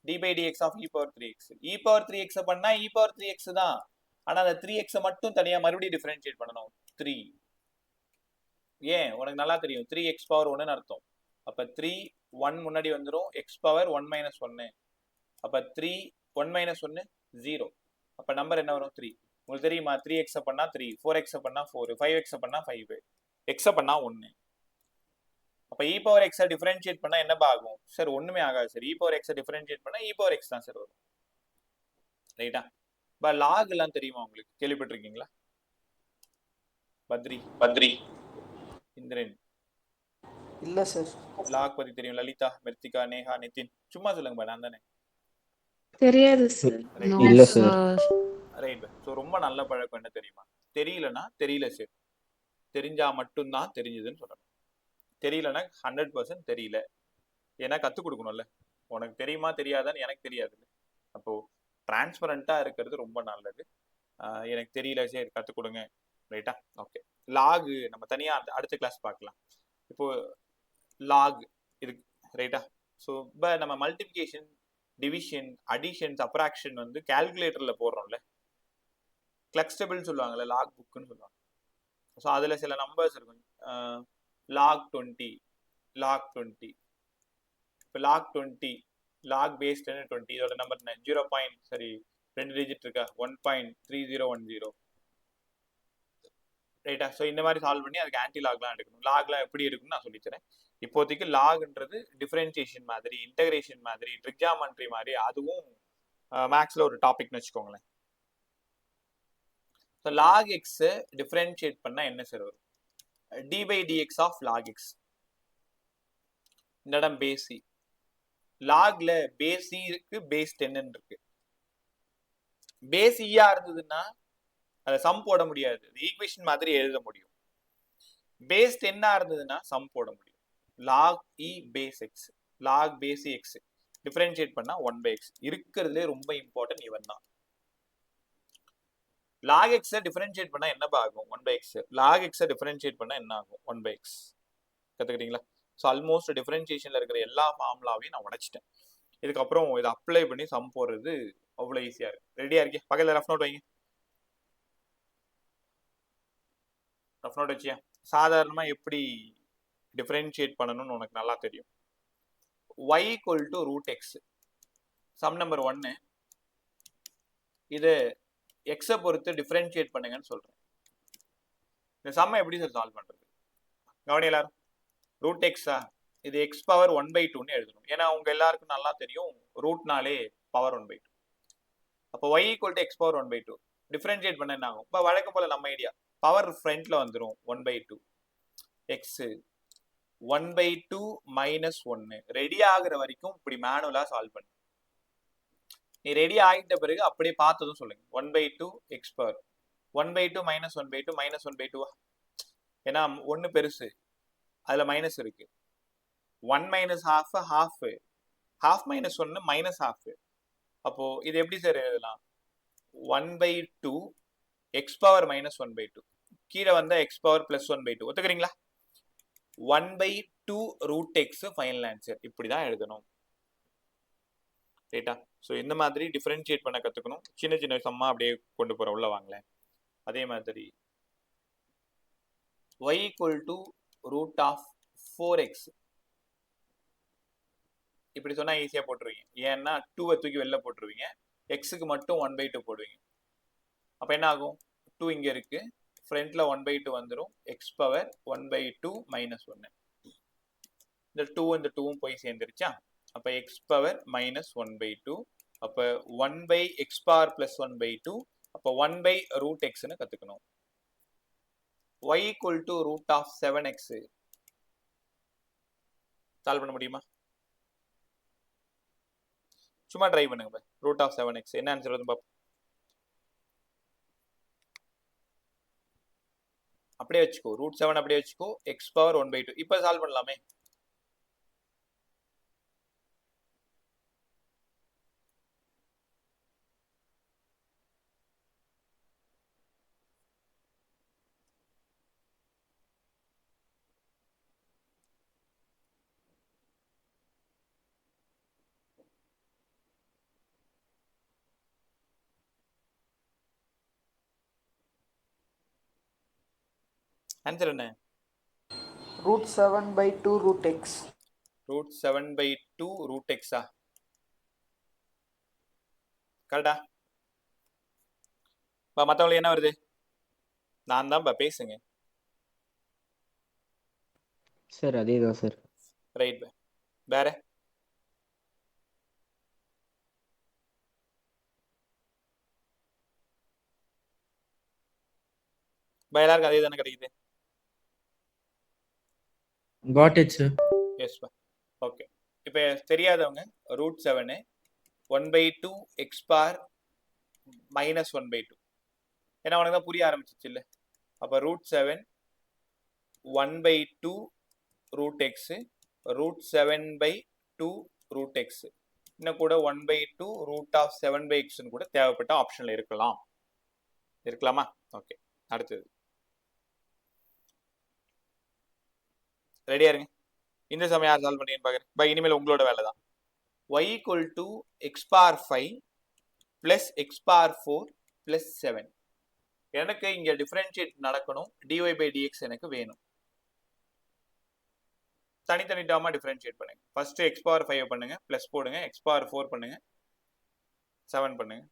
d by dx of e power 3x. E power 3x பண்ணா இ பவர் 3x தான், ஆனா அந்த 3x மட்டும் தனியா மறுபடியும் டிஃபரன்ஷியேட் பண்ணணும். 3 ஏன் உனக்கு நல்லா தெரியும், 3x பவர் 1 அர்த்தம். அப்ப 3 1 முன்னாடி வந்துடும், x பவர் 1 மைனஸ் 1. அப்ப 3 1 மைனஸ் 1 0. அப்ப நம்பர் என்ன வரும்? 3. உங்களுக்கு தெரியுமா? 3x பண்ணா 3, 4x பண்ணா 4, 5x பண்ணா 5, x பண்ணா 1. அப்ப இ பவர் எக்ஸை டிஃபரன்ஷியேட் பண்ணா என்ன ஆகும் சார்? ஒண்ணுமே ஆகாது சார். இ பவர் எக்ஸை டிஃபரன்ஷியேட் பண்ணா இ பவர் எக்ஸ் தான் சார் வரும், ரைட்டா? இப்ப லாக் எல்லாம் தெரியுமா உங்களுக்கு? கேள்விப்பட்டிருக்கீங்களா? பத்ரி, இந்திரன் இல்ல சார். லாக் பத்தி தெரியும். லலிதா, மிர்த்திகா, நேஹா, நிதின் சும்மா சொல்லுங்க பா. நான் தானே. தெரியாது சார். No, இல்ல sir. சார். ரைட். ஸோ ரொம்ப நல்ல பழக்கம் என்ன தெரியுமா? தெரியலனா தெரியல சார், தெரிஞ்சா மட்டும்தான் தெரிஞ்சதுன்னு சொல்லணும். தெரியலனா 100% தெரியல. ஏன்னா கற்றுக் கொடுக்கணும்ல. உனக்கு தெரியுமா தெரியாதான்னு எனக்கு தெரியாதுல்ல. அப்போ டிரான்ஸ்பரண்டா இருக்கிறது ரொம்ப நல்லது. எனக்கு தெரியல சரி கற்றுக் கொடுங்க, ரைட்டா? ஓகே. லாகு நம்ம தனியா அடுத்த கிளாஸ் பார்க்கலாம். இப்போ லாக் இருக்கு, ரைட்டா? ஸோ இப்போ நம்ம மல்டிபிகேஷன், டிவிஷன், அடிஷன், சப்ராக்ஷன் வந்து கால்குலேட்டர்ல போடுறோம்ல, கிளக்ஸ்டபிள் சொல்லுவாங்கல்ல, லாக் புக்குன்னு சொல்லுவாங்க. ஸோ அதில் சில நம்பர்ஸ் இருக்கும். Log 20, log 20. இப்போ லாக் 20, லாக் பேஸ் 10 20, இதோட நம்பர் 0. சரி 2 டிஜிட் இருக்கா? 1.3010, ரைட்டா? ஸோ இந்த மாதிரி சால்வ் பண்ணி அதுக்கு ஆன்டி லாக்லாம் எடுக்கணும். லாக்லாம் எப்படி இருக்குன்னு நான் சொல்லித்தரேன். இப்போதைக்கு லாக்ன்றது டிஃபரன்சியேஷன் மாதிரி, இன்டகிரேஷன் மாதிரி, ட்ரிக்ஜாமெட்ரி மாதிரி, அதுவும் மேக்ஸ்ல ஒரு டாபிக்னு வச்சுக்கோங்களேன். ஸோ லாக் எக்ஸ் டிஃபரன்ஷியேட் பண்ணா என்ன சார் வரும்? D by dx of log x. இந்த இடம் பேசி, லாக்ல பேஸ் இ இருக்கு, பேஸ் 10 இருக்கு. பேஸ் ஈயா இருந்ததுன்னா அதை சம் போட முடியாது, ஈக்குவேஷன் மாதிரி எழுத முடியும். பேஸ் 10 இருந்ததுன்னா சம் போட முடியும். Log e base x, log base x differentiate பண்ணா 1/x. இருக்கிறதுலே ரொம்ப இம்பார்ட்டன்ட் இவன் தான். லாக் எக்ஸ் டிஃபரன்ஷியேட் பண்ணா என்ன ஆகும்? 1/x. லாக் எக்ஸ் டிஃபரன்ஷியேட் பண்ணா என்ன ஆகும்? 1/x. கத்துக்கிட்டீங்களா? ஸோ ஆல்மோஸ்ட் டிஃபரன்ஷியேஷன்ல இருக்கிற எல்லா ஃபார்முலாவையும் நான் உடைச்சிட்டேன். இதுக்கப்புறம் இதை அப்ளை பண்ணி சம் போடுறது அவ்வளோ ஈஸியா இருக்கு. ரெடியா இருக்கே? பக்கத்துல ரஃப் நோட் வைங்க. ரஃப் நோட் வச்சியா? சாதாரணமா எப்படி டிஃபரன்ஷியேட் பண்ணணும்னு உனக்கு நல்லா தெரியும். y = √x. Sum number 1. இது எக்ஸை பொறுத்து டிஃபரன்ஷியேட் பண்ணுங்கன்னு சொல்றேன். இந்த சம்மை எப்படி சார் சால்வ் பண்றது? கவனி எல்லாரும். √x-ஆ? இது x பவர் 1/2ன்னு எழுதணும். ஏன்னா உங்க எல்லாருக்கும் நல்லா தெரியும் ரூட்னாலே பவர் 1/2. அப்போ y = x பவர் 1/2 டிஃபரன்ஷியேட் பண்ண என்ன ஆகும்? இப்போ வழக்கம் போல நம்ம ஐடியா பவர் ஃப்ரண்ட்ல வந்துடும். 1/2 x 1/2 மைனஸ் 1. ரெடி ஆகுற வரைக்கும் இப்படி மேனுவலா சால்வ் பண்ணு. நீ ரெடி ஆகிட்ட பிறகு அப்படியே பார்த்ததும் சொல்லுங்க. 1/2 x பவர் 1/2 மைனஸ் 1/2 மைனஸ் 1/2. ஏன்னா 1 பெருசு, அதுல மைனஸ் இருக்கு. 1 minus half, half minus 1 minus half. அப்போ இது எப்படி சார் எழுதலாம்? 1/2 x பவர் மைனஸ் 1/2. கீழே வந்தா x பவர் பிளஸ் 1/2. ஒத்துக்கிறீங்களா? 1/2 √x ஃபைனல் ஆன்சர். இப்படிதான் எழுதணும், ரைட்டா? ஸோ இந்த மாதிரி டிஃபரன்ஷியேட் பண்ண கத்துக்கணும். சின்ன சின்ன சம்மா அப்படியே கொண்டு போற உள்ள வாங்களேன். அதே மாதிரி y = √4x. இப்படி சொன்னா ஈஸியா போட்டுருவீங்க. ஏன்னா 2 தூக்கி வெளில போட்டுருவீங்க. எக்ஸுக்கு மட்டும் 1/2 போடுவீங்க. அப்ப என்ன ஆகும்? 2 இங்க இருக்கு, ஃப்ரண்ட்ல 1/2 வந்துடும். X power 1/2 minus 1. இந்த 2 இந்த 2வும் போய் சேர்ந்துருச்சா? அப்ப எக்ஸ் பவர் மைனஸ் 1/2. அப்ப 1/x பவர் பிளஸ் 1/2. அப்ப 1/√x கத்துக்கணும். y equal to root of 7x solve பண்ண முடியுமா? சும்மா ட்ரை பண்ணுங்க. ரூட் ஆஃப் 7x என்ன ஆன்சர் வருது பாப்போம். அப்படியே வச்சுக்கோ, ரூட் 7 அப்படியே வச்சுக்கோ, எக்ஸ் பவர் 1/2. இப்போ சால்வ் பண்ணலாமே. ஆன்சர் என்ன? root 7/2 root x. Root 7/2 root எக்ஸா? கரெக்டா? மற்றவங்களுக்கு என்ன வருது? நான் தான் பேசுங்க. சார் அதேதான் சார். ரைட். வேற எல்லாருக்கும் அதே தானே கிடைக்குது? Got it, sir. எஸ் பா. ஓகே. இப்போ தெரியாதவங்க ரூட் 7 1/2 எக்ஸ் பார் மைனஸ் 1/2. ஏன்னா உனக்கு தான் புரிய ஆரம்பிச்சிச்சு இல்லை? அப்போ root 7 1/2 root x, root 7/2 root x, இன்னும் கூட 1/2 ரூட் ஆஃப் 7/x கூட தேவைப்பட்ட ஆப்ஷன்ல இருக்கலாமா? ஓகே, அடுத்தது ரெடியா இருங்க. இந்த சமயம் யார் சால்வ் பண்ணீங்கன்னு பாக்குறேன். இனிமேல் உங்களோட வேலை தான். y equal to x power 5 plus x power 4 plus 7. எனக்கு இங்க டிஃபரன்ஷியேட் நடக்கணும். dy by dx எனக்கு வேணும். தனித்தனி டேர்மா டிஃபரன்ஷியேட் பண்ணுங்க. ஃபர்ஸ்ட் x power 5 பண்ணுங்க, பிளஸ் போடுங்க. x power 4 பண்ணுங்க, 7 பண்ணுங்க.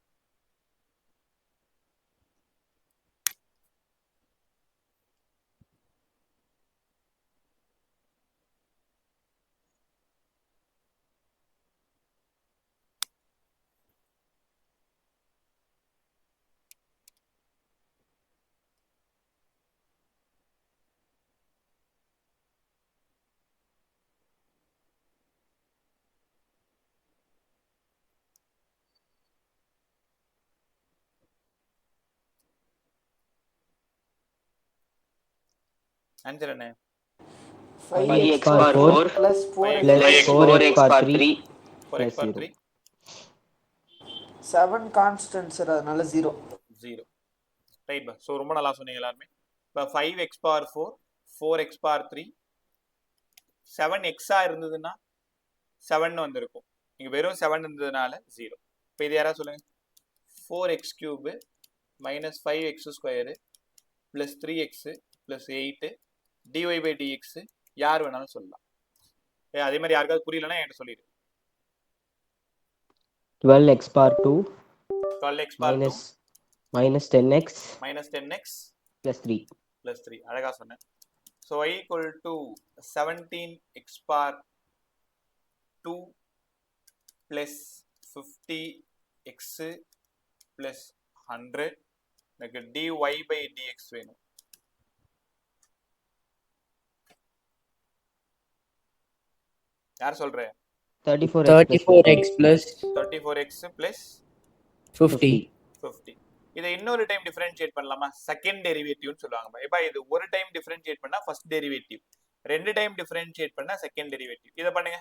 ஆன்சர் என்ன? 5x power 4 plus 4x plus 4x power 3 4x plus power 0. 3 7 constant sir, அதனால 0. ரைட் பா. ஸோ ரொம்ப நல்லா சொன்னீங்க எல்லாருமே. இப்போ 5x power 4, 4x power 3, 7x இருந்ததுன்னா 7 வந்திருக்கும். இங்க வெறும் 7 இருந்ததுனால 0. இப்போ இது யாராவது சொல்லுங்க. 4x cube minus 5x square plus 3x plus 8 dy by dx யார் வேணாலும் சொல்லலாம். அதே மாதிரி யாருக்காவது புரியலன்னா என்கிட்ட சொல்லிடு. 12x power 2 12x power 2 minus 10x plus 3 அழகா சொன்னேன். So y equal to 17x power 2 plus 50x plus 100. எனக்கு dy by dx வேணும். யார் சொல்ற? 34x plus 34x plus 50. 50. இதை இன்னொரு டைம் டிஃபரன்ஷியேட் பண்ணலாமா? செகண்ட் டெரிவேட்டிவ்னு சொல்லுவாங்க. இப்போ இது ஒரு டைம் டிஃபரன்ஷியேட் பண்ணா ஃபர்ஸ்ட் டெரிவேட்டிவ், ரெண்டு டைம் டிஃபரன்ஷியேட் பண்ணா செகண்ட் டெரிவேட்டிவ். இதை பண்ணுங்க.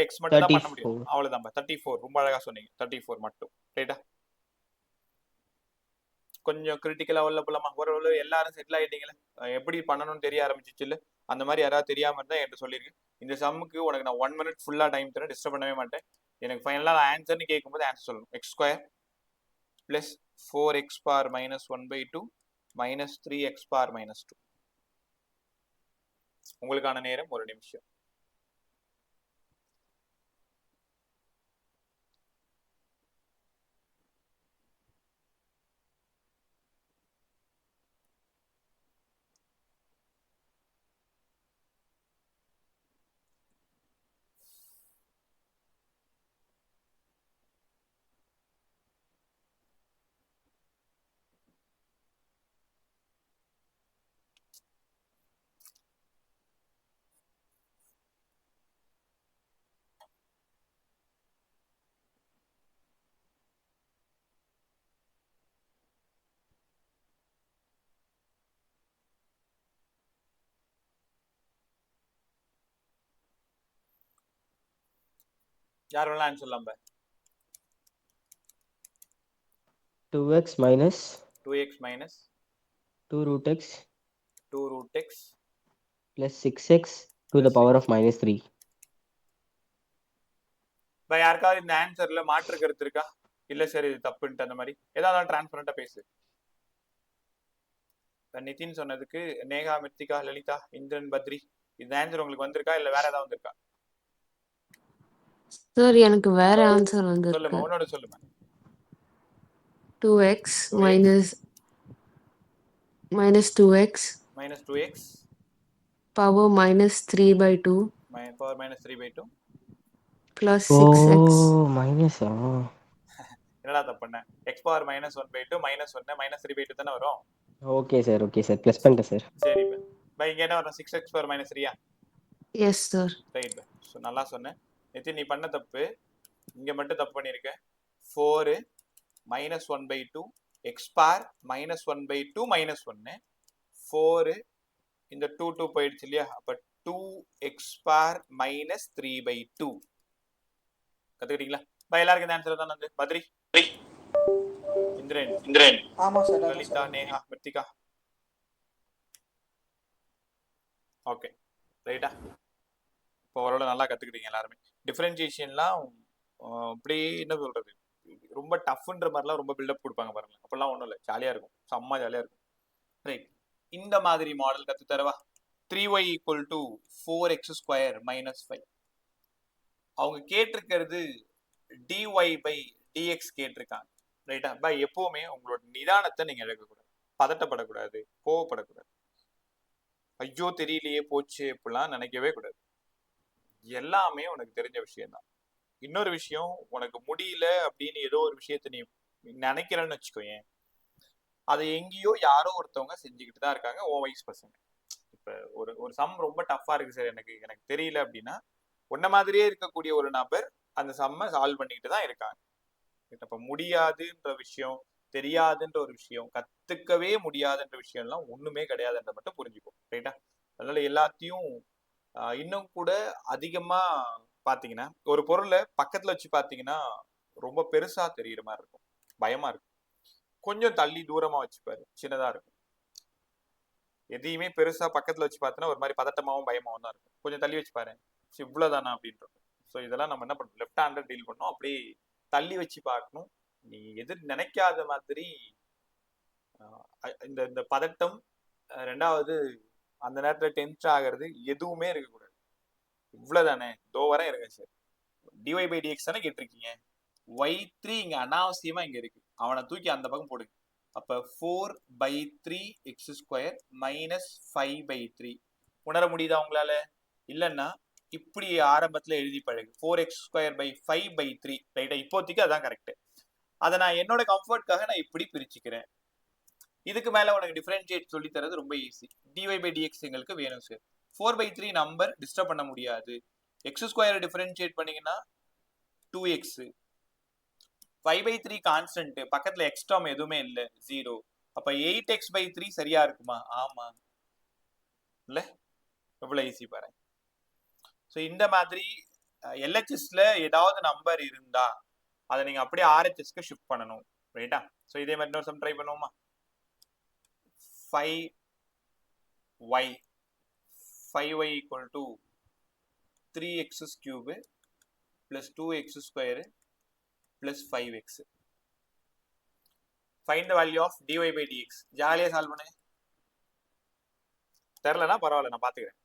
x மட்டும் தான் பண்ண முடியும். அவ்வளவுதான். 34 ரொம்ப அழகா சொன்னீங்க. 34 மட்டும். ரைட்டா? கொஞ்சம் கிரிட்டிக்கலா உள்ள போலாமா? ஒரு எல்லாரும் செட்டில் ஆயிட்டீங்களே, எப்படி பண்ணணும்னு தெரிய ஆரம்பிச்சிச்சு இல்ல? அந்த மாதிரி யாராவது தெரியாம இருந்தா என்கிட்ட சொல்லிருங்க. இந்த சம்முக்கு உனக்கு நான் 1 minute ஃபுல்லா டைம் தரேன், டிஸ்டர்ப் பண்ணவே மாட்டேன். எனக்கு ஃபைனலா ஆன்சர்னு கேட்கும்போது ஆன்சர் சொல்லணும். x square plus 4x power minus 1/2 minus 3x power minus 2. உங்களுக்கான நேரம் 1 நிமிஷம். யார் வேணாலும் ஆன்சர் சொல்லலாம். 2x minus 2x minus 2 root x 2 root x plus 6x to the power of minus 3. இப்போ யாருக்காவது இந்த ஆன்சர்ல மாற்று கருத்து இருக்கா? இல்ல சார் இது தப்புன்ட்டு அந்த மாதிரி ஏதாவது டிரான்ஸ்பரண்டா பேசு. நிதின் சொன்னதுக்கு நேகா, மிர்த்திகா, லலிதா, இந்திரன், பத்ரி இந்த ஆன்சர் உங்களுக்கு வந்திருக்கா இல்ல வேற ஏதாவது வந்திருக்கா? சார் எனக்கு வேற ஆன்சர் வந்திருக்கு. சொல்லுமா, உன்னோட சொல்லுமா. 2x minus 2x minus 2x power minus 3/2 power minus 3/2 plus 6x. Oh, minus. என்னடா தப்பு பண்ண? x power minus 1/2 minus 1 minus 3/2 தானே வரும். Okay, sir. Okay, sir. Plus பண்ணிட்டேன் சார். சரி பை இங்க என்ன வரும்? 6x power minus 3 Yes sir. Right bye. So நல்லா சொன்னேன். நிதின் நீ பண்ண தப்பு இங்க மட்டும் தப்பு பண்ணிருக்க. 4 minus 1/2 x power minus 1/2 minus 1 4 இந்த 2 போயிடுச்சு இல்லையா? அப்ப 2x power minus 3/2 கத்துக்கிட்டீங்களா? பை எல்லாருக்கும் இந்த ஆன்சர் தான் வந்து பத்ரி, இந்திரன், ஆமா சார். லலிதா, நேஹா, மிர்த்திகா. ஓகே ரைட்டா? இப்போ ஓரளவு நல்லா கத்துக்கிட்டீங்க எல்லாருமே. டிஃபரன்சியேஷன்லாம் அப்படி என்ன சொல்றது, ரொம்ப டஃப்ன்ற மாதிரிலாம் ரொம்ப பில்டப் கொடுப்பாங்க பாருங்க. அப்பெல்லாம் ஒன்றும் இல்லை, ஜாலியா இருக்கும், செம்ம ஜாலியா இருக்கும். ரைட், இந்த மாதிரி மாடல் கத்து தரவா? 3y = 4x² - 5. அவங்க கேட்டிருக்கிறது dy/dx கேட்டிருக்காங்க. ரைட்டா? பை எப்பவுமே உங்களோட நிதானத்தை நீங்க இழக்கக்கூடாது, பதட்டப்படக்கூடாது, கோவப்படக்கூடாது. ஐயோ தெரியலையே போச்சு இப்படிலாம் நினைக்கவே கூடாது. எல்லாமே உனக்கு தெரிஞ்ச விஷயம்தான். இன்னொரு விஷயம், உனக்கு முடியல அப்படின்னு ஏதோ ஒரு விஷயத்த நீ நினைக்கிறேன்னு வச்சுக்கோயேன், அதை எங்கேயோ யாரோ ஒருத்தவங்க செஞ்சுக்கிட்டு தான் இருக்காங்க, ஓ வயசு பசங்க. இப்ப ஒரு சம் ரொம்ப டஃபா இருக்கு சார், எனக்கு தெரியல அப்படின்னா, உன்ன மாதிரியே இருக்கக்கூடிய ஒரு நபர் அந்த சம்மை சால்வ் பண்ணிக்கிட்டு தான் இருக்காங்க. இப்ப முடியாதுன்ற விஷயம், தெரியாதுன்ற ஒரு விஷயம், கத்துக்கவே முடியாதுன்ற விஷயம்லாம் ஒண்ணுமே கிடையாதுன்ற மட்டும் புரிஞ்சுக்கும். ரைட்டா? அதனால எல்லாத்தையும் இன்னும் கூட அதிகமா பாத்தீங்கன்னா, ஒரு பொருளை பக்கத்துல வச்சு பாத்தீங்கன்னா ரொம்ப பெருசா தெரியுற மாதிரி இருக்கும், பயமா இருக்கும். கொஞ்சம் தள்ளி தூரமா வச்சுப்பாரு, சின்னதா இருக்கும். எதையுமே பெருசா பக்கத்துல வச்சு பார்த்தீங்கன்னா ஒரு மாதிரி பதட்டமாவும் பயமாவும் தான் இருக்கும். கொஞ்சம் தள்ளி வச்சு பாரு, இவ்வளவுதானா அப்படின்றது. ஸோ இதெல்லாம் நம்ம என்ன பண்ணணும், லெஃப்ட் ஹேண்டட் டீல் பண்ணோம், அப்படியே தள்ளி வச்சு பார்க்கணும். நீ எதிர் நினைக்காத மாதிரி இந்த இந்த பதட்டம், ரெண்டாவது அந்த நேரத்துல டென்ஷன் ஆகிறது எதுவுமே இருக்கக்கூடாது. இவ்வளவுதானே, தோ வரேன் இருங்க சார். dy/dx தானே கேட்டிருக்கீங்க. y3 இங்க அனாவசியமா இங்க இருக்கு, அவனை தூக்கி அந்த பக்கம் போடுங்க. அப்ப 4/3x² - 5/3 உணர முடியுதா உங்களால? இல்லைன்னா இப்படி ஆரம்பத்துல எழுதி பழகு, 4x² / 5/3. ரைட்டா? இப்போதைக்கு அதான் கரெக்ட். அதை நான் என்னோட கம்ஃபர்ட்காக நான் இப்படி பிரிச்சுக்கிறேன். இதுக்கு மேல உனக்கு டிஃபரன்ஷியேட் சொல்லி தரது ரொம்ப ஈஸி. dy/dx எங்களுக்கு வேணும் சார். 4/3 நம்பர் டிஸ்டர்ப் பண்ண முடியாது. x² டிஃபரன்ஷியேட் பண்ணீங்கன்னா 2x, 5/3 கான்ஸ்டன்ட், பக்கத்துல எக்ஸ் டேர்ம் எதுவுமே இல்ல, 0. அப்ப 8x/3 சரியா இருக்குமா? ஆமா இல்ல? எவ்வளவு ஈஸி பாரு. சோ இந்த மாதிரி LHSல ஏதாவது நம்பர் இருந்தா அதை நீங்க அப்படியே RHSக்கு ஷிஃப்ட் பண்ணணும். ரைட்டா? சோ இதே மாதிரி இன்னொரு சம் ட்ரை பண்ணுவோமா? 5y = 3x³ + 2x² + 5x. Find the value of dy/dx. ஜாலியா சால்வ் பண்ணு. தெரியலனா பரவாயில்ல, நான் பாத்துக்கிறேன்.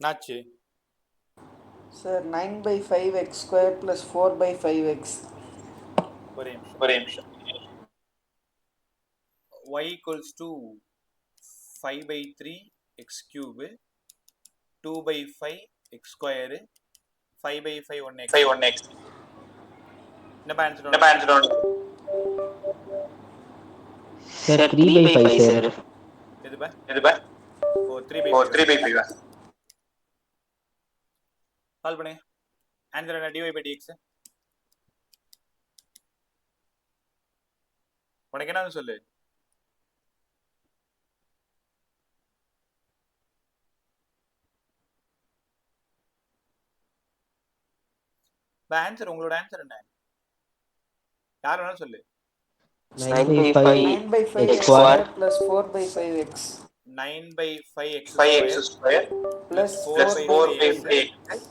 Notch sir 9/5x² + 4/5x. ஒரே நிமிஷம் y equals to 5/3 x³ 2/5 x², 5/5 1x. என்ன ஆன்சர்? Sir, 3/5, sir. எதுபா ஓ 3/5 சால்வ் பண்ணு. ஆன்சர் என்ன? dy/dx. உனக்கு என்ன சொல்லு? ஆன்சர், உங்களோட ஆன்சர் என்ன? யார் வேணாலும் சொல்லு. 9/5 9/5x² + 4/5x 9/5 x² plus 4/5x.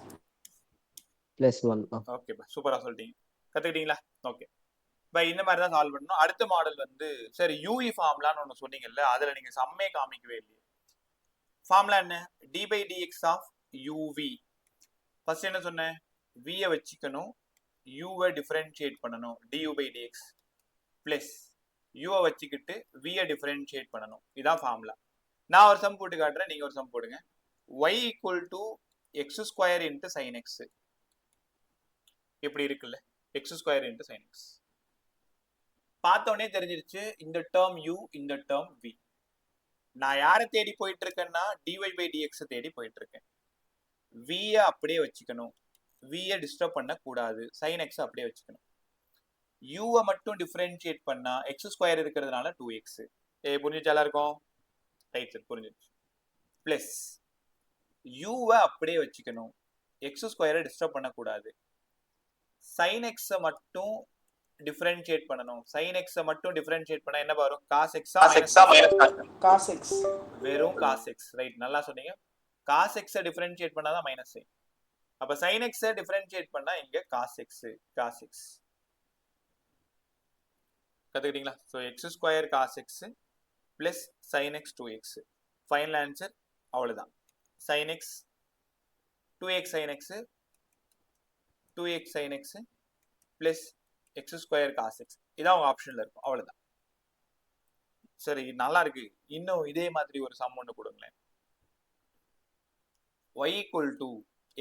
+1. Okay பா, சூப்பரா சொல்லிட்டீங்க. கத்துக்கிட்டீங்களா? ஓகே பை, இந்த மாதிரி தான் சால்வ் பண்ணணும். அடுத்த மாடல் வந்து சரி யூஇ ஃபார்முலான்னு ஒன்று சொன்னீங்கல்ல, அதில் நீங்கள் சம்மே காமிக்கவே இல்லையே. ஃபார்முலா என்ன? d/dx of UV. ஃபர்ஸ்ட் என்ன சொன்னேன்? வியை வச்சுக்கணும், யூவை டிஃபரன்ஷியேட் பண்ணணும், du/dx பிளஸ் யூவை வச்சுக்கிட்டு வியை டிஃபரன்ஷியேட் பண்ணணும். இதான் ஃபார்முலா. நான் ஒரு சம் போட்டு காட்டுறேன், நீங்க ஒரு சம் போடுங்க. y = x² × sin x. இப்படி இருக்குல்ல, x² × sin x. பார்த்தோன்னே தெரிஞ்சிருச்சு, இந்த டேர்ம் u, இந்த டேர்ம் v. நான் யாரை தேடி போயிட்டு இருக்கேன்னா dy/dx தேடி போயிட்டு இருக்கேன். v அப்படியே வச்சுக்கணும், v டிஸ்டர்ப் பண்ண கூடாது, sin x அப்படியே வச்சுக்கணும். u மட்டும் டிஃபரன்ஷியேட் பண்ணா x² இருக்கிறதுனால 2x. புரிஞ்சிச்சு எல்லாருக்கும்? ரைட் சார், புரிஞ்சிருச்சு. பிளஸ் u அப்படியே வச்சுக்கணும், x² டிஸ்டர்ப் பண்ண கூடாது, sin x மட்டும் டிஃபரன்ஷியேட் பண்ணணும். sin x மட்டும் டிஃபரன்ஷியேட் பண்ணா என்ன வரும்? cos x cos x. வெறும் cos x. ரைட், நல்லா சொன்னீங்க. cos x டிஃபரன்ஷியேட் பண்ணாதான் மைனஸ். அப்ப sin x டிஃபரன்ஷியேட் பண்ணா இங்க cos x. கத்துக்கிட்டீங்களா? So x² cos x plus sin x 2x. Final answer அவ்வளவுதான். sin x 2x sin x 2x sin x பிளஸ் x² cos x. இதான் உங்க ஆப்ஷன்ல இருக்கும். அவ்வளவுதான். சரி, நல்லா இருக்கு. இன்னும் இதே மாதிரி ஒரு சம் ஒன்று கொடுங்களேன். y =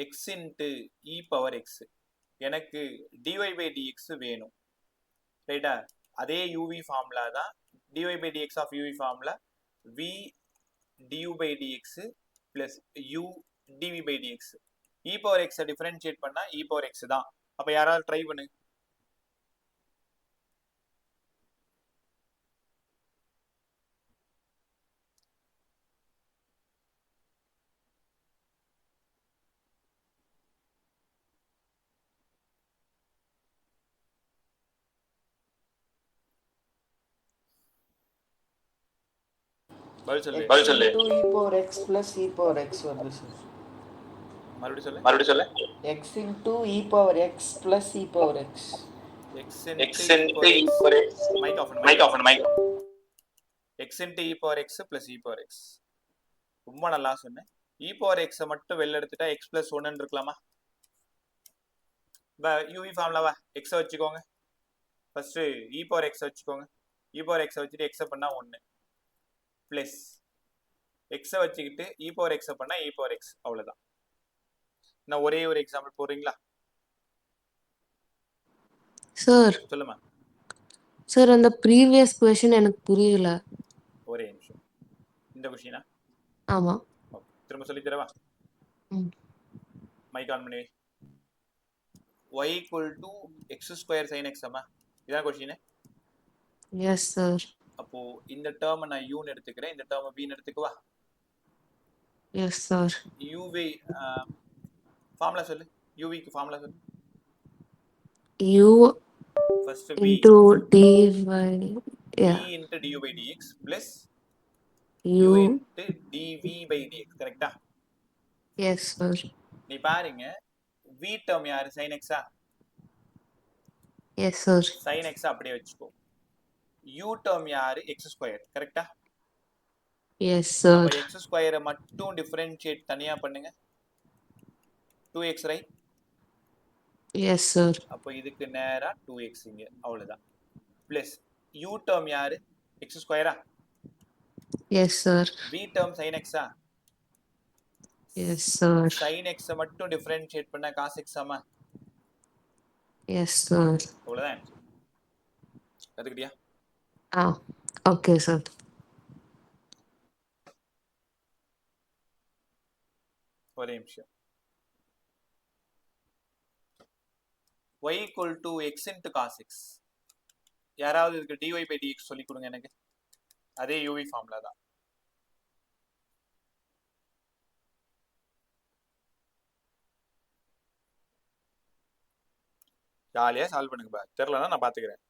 x × e⁻x. எனக்கு dy/dx வேணும். ரைட்டா? அதே யூவி ஃபார்முலா தான். dy/dx of u v formula v du/dx plus u dv/dx. e⁻x differentiate பண்ணா e⁻x தான். அப்ப யாராவது ட்ரை பண்ணு. பதில் சொல்லு. x × e⁻x + e⁻x வருது சார். மறுபடியும் சொல்லு. x × e⁻x + e⁻x. x × e⁻x. Mic off. x × e⁻x + e⁻x. ரொம்ப நல்லா சொன்னேன். e⁻x மட்டும் வெளில எடுத்துட்டா x + 1 இருக்கலாமா? யூவி ஃபார்முலாவா x வச்சுக்கோங்க. ஃபர்ஸ்ட் e⁻x வச்சுக்கோங்க. e⁻x வச்சுட்டு x பண்ணா 1 பிளஸ் x வச்சுக்கிட்டு e⁻x பண்ணா e⁻x. அவ்வளவுதான். நான் ஒரே ஒரு எக்ஸாம்பிள் போடுறீங்களா? சார் சொல்லுமா. சார் அந்த ப்ரீவியஸ் क्वेश्चन எனக்கு புரியல. ஒரே நிமிஷம். இந்த கொஸ்டினா? ஆமா. ஓகே, திரும்ப சொல்லி தரவா? மைக் ஆன் பண்ணி. y = x² sin x அம்மா, இதான் கொஸ்டின். Yes sir. அப்போ இந்த டேர்ம் நான் u ன்னு எடுத்துக்கிறேன், இந்த டேர்ம் v ன்னு எடுத்துக்கவா? Yes sir. uv ஃபார்முலா சொல்லு. uv க்கு ஃபார்முலா சொல்லு. u first v into d by v into du/dx plus u u. into dv/dx. கரெக்ட்டா? Yes sir. நீ பாருங்க, v டேர்ம் யாரு? sin x ஆ? Yes sir. sin x அப்படியே வச்சுக்கோ. u டேர்ம் யாரு? x². கரெக்ட்டா? Yes sir. அப்ப x² மட்டும் டிஃபரன்ஷியேட் தனியா பண்ணுங்க. 2x right. Yes, sir. அப்போ இதுக்கு நேரா 2x இங்க அவ்வளவுதான். பிளஸ் u டேர்ம் யாரு? x ஸ்கொயரா? Yes, sir. v term sin x ஆ? Yes, sir. sin x மட்டும் டிஃபரன்ஷியேட் பண்ணா cos x ஆமா? Yes, sir. அவ்வளவுதான். கத்துக்கிட்டியா? Okay, sir. ஒரே நிமிஷம். y equal to x into cos x. யாராவது இதுக்கு dy by dx சொல்லி கொடுங்க எனக்கு. அதே uv ஃபார்முலா தான். ஜாலியா சால்வ் பண்ணுங்க பா. தெரியலனா நான் பாத்துக்கிறேன்.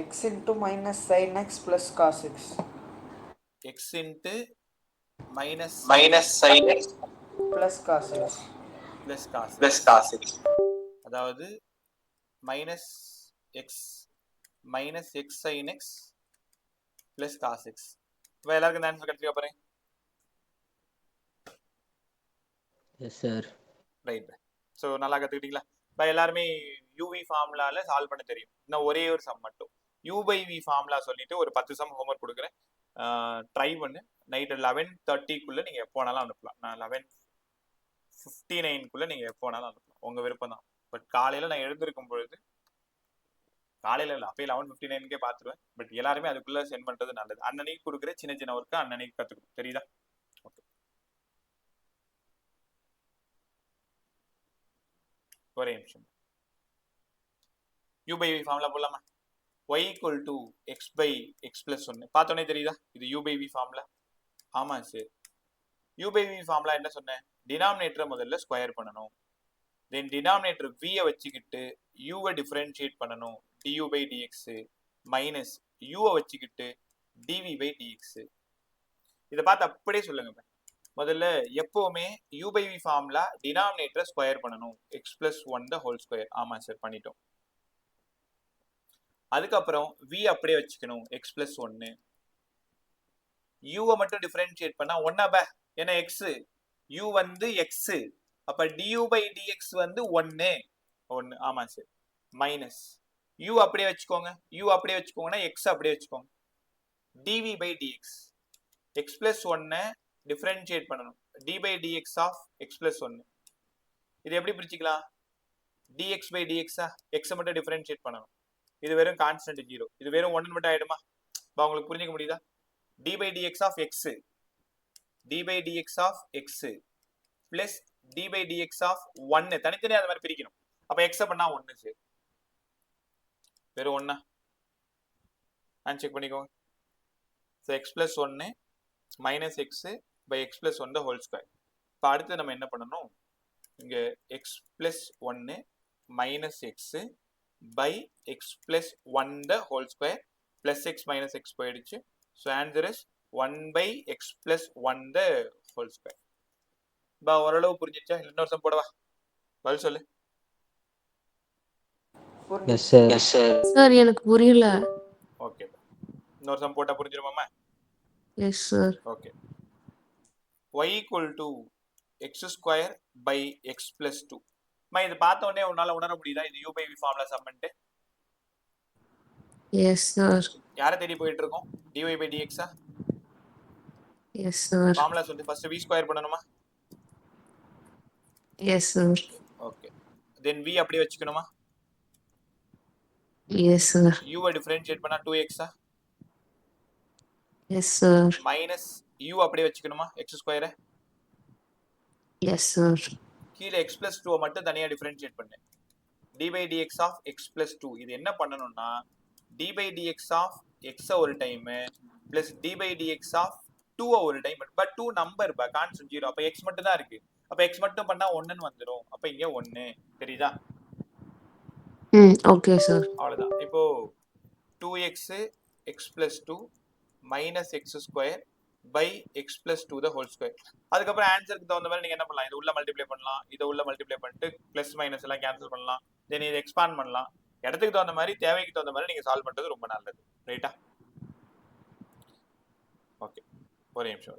x into minus sin x plus cos x. x into minus sin x plus cos x. plus cos x. அதாவது minus x sin x plus cos x. இப்போ எல்லாருக்கும் இந்த ஆன்சர் கிடைச்சிருக்கா பாருங்க. Yes, sir. ரைட். ஸோ நல்லா கற்றுக்கிட்டீங்களா? இப்போ எல்லாருமே UV ஃபார்முலால solve பண்ண தெரியும். இன்னும் ஒரே ஒரு சம் மட்டும் u by v ஃபார்முலா சொல்லிட்டு ஒரு 10 சம் ஹோம்ஒர்க் கொடுக்குறேன். ட்ரை பண்ணு. நைட்டு 11:30க்குள்ளே நீங்கள் எப்போ வேணாலும் அனுப்பலாம். நான் 11:59க்குள்ளே நீங்கள் எப்போ வேணாலும் அனுப்பலாம். உங்கள் விருப்பம் தான். பட் காலையில் நான் எழுந்திருக்கும் பொழுது காலையில் இல்லை, அப்போ 11:59க்கே பார்த்துருவேன். பட் எல்லாருமே அதுக்குள்ளே சென்ட் பண்ணுறது நல்லது. அன்னன்னைக்கு கொடுக்குற சின்ன சின்ன ஒர்க்கு அன்னன்னைக்கு கற்றுக்கணும். தெரியுதா? ஓகே. ஒரே நிமிஷம். u by v ஃபார்முலா போடலாமா? y equal to x by x plus 1. பார்த்தோன்னே தெரியுதா? இது u by v ஃபார்முலா. ஆமா sir. u by v formula என்ன சொன்னேன்? டினாமினேட்டரை முதல்ல ஸ்கொயர் பண்ணணும். தென் டினாமினேட்டர் v வச்சுக்கிட்டு u டிஃபரன்ஷியேட் பண்ணணும். du by dx minus u வச்சுக்கிட்டு dv by dx. இதை பார்த்து அப்படியே சொல்லுங்க. முதல்ல எப்பவுமே u by v ஃபார்முலா டினாமினேட்டரை ஸ்கொயர் பண்ணணும். x plus 1 the whole square. ஆமா சார், பண்ணிட்டோம். அதுக்கப்புறம் v அப்படியே வச்சுக்கணும். x plus 1 u மட்டும் டிஃபரன்ஷியேட் பண்ணா 1 பே. ஏன்னா x u வந்து x, அப்ப du by dx வந்து 1. ஆமா சார். மைனஸ் u அப்படியே வச்சுக்கோங்க. u அப்படியே வச்சுக்கோங்கன்னா x அப்படியே வச்சுக்கோங்க. dv by dx x plus 1 differentiate பண்ணணும். d by dx of x plus 1. இது எப்படி பிரிச்சுக்கலாம்? dx by dx x மட்டும் டிஃபரன்ஷியேட் பண்ணணும். இது வெறும் கான்ஸ்டன்ட் 0. இது வெறும் 1 மட்டும் ஆயிடுமா? உங்களுக்கு புரிஞ்சுக்க முடியுதா? d by dx of x plus d by dx of 1 தனித்தனியா அது மாதிரி பிரிக்கணும். அப்ப x பண்ணா 1 சார். வெறும் 1 நான் செக் பண்ணிக்கோங்க. so x plus 1 minus x by x plus 1 the whole square. இப்போ அடுத்து நம்ம என்ன பண்ணணும்? இங்க x plus 1 minus x by x plus 1 the whole square plus x minus x போயிடுச்சு. so answer is 1 by x plus 1 the whole square. பா ஓரளவு புரிஞ்சிச்சா? இன்னொரு சம் போடவா? பதில் சொல்லு. Yes, sir. Sir, எனக்கு புரியல. ஓகே. இன்னொரு சம் போட்டா புரிஞ்சிருமாமா? Yes, sir. Okay. y equal to x square by x plus 2. இது பார்த்த உடனே உன்னால உணர முடியுதா இது u by v ஃபார்முலா சம்மன்ட்டு? Yes, sir. யாரை தேடி போயிட்டு இருக்கோம்? dy by dx ஆ? Yes, sir. ஃபார்முலா சொல்லி ஃபர்ஸ்ட் v ஸ்கொயர் பண்ணணுமா? Yes, sir. Okay. Then v அப்படியே வச்சுக்கணுமா? Yes, sir. u டிஃபரன்ஷியேட் பண்ணா 2x ஆ? Yes, sir. மைனஸ் u அப்படியே வச்சுக்கணுமா? x square. Yes, sir. கீழே x plus 2 மட்டும் தனியா டிஃபரன்ஷியேட் பண்ணு. d by dx of x plus 2. இது என்ன பண்ணணும்னா d by dx of x ஒரு time plus d by dx of 2 ஒரு டைம். பட் 2 நம்பர் பா, கான்ஸ்டன்ட் 0. அப்ப x மட்டும் தான் இருக்கு. அப்ப x மட்டும் பண்ணா 1 ன்னு வந்துரும். அப்ப இங்க 1. தெரியுதா? Okay, sir. அவ்வளவுதான். இப்போ 2x x plus 2 minus x square by x plus 2 the whole square. அதுக்கப்புறம் ஆன்சருக்கு தகுந்த மாதிரி நீங்க என்ன பண்ணலாம்? இது உள்ள மல்டிப்ளை பண்ணலாம், இதை உள்ள மல்டிப்ளை பண்ணிட்டு பிளஸ் மைனஸ் எல்லாம் கேன்சல் பண்ணலாம். தென் இதை எக்ஸ்பாண்ட் பண்ணலாம். இடத்துக்கு தகுந்த மாதிரி, தேவைக்கு தகுந்த மாதிரி நீங்க சால்வ் பண்றது ரொம்ப நல்லது. ரைட்டா? ஓகே. ஒரே நிமிஷம்.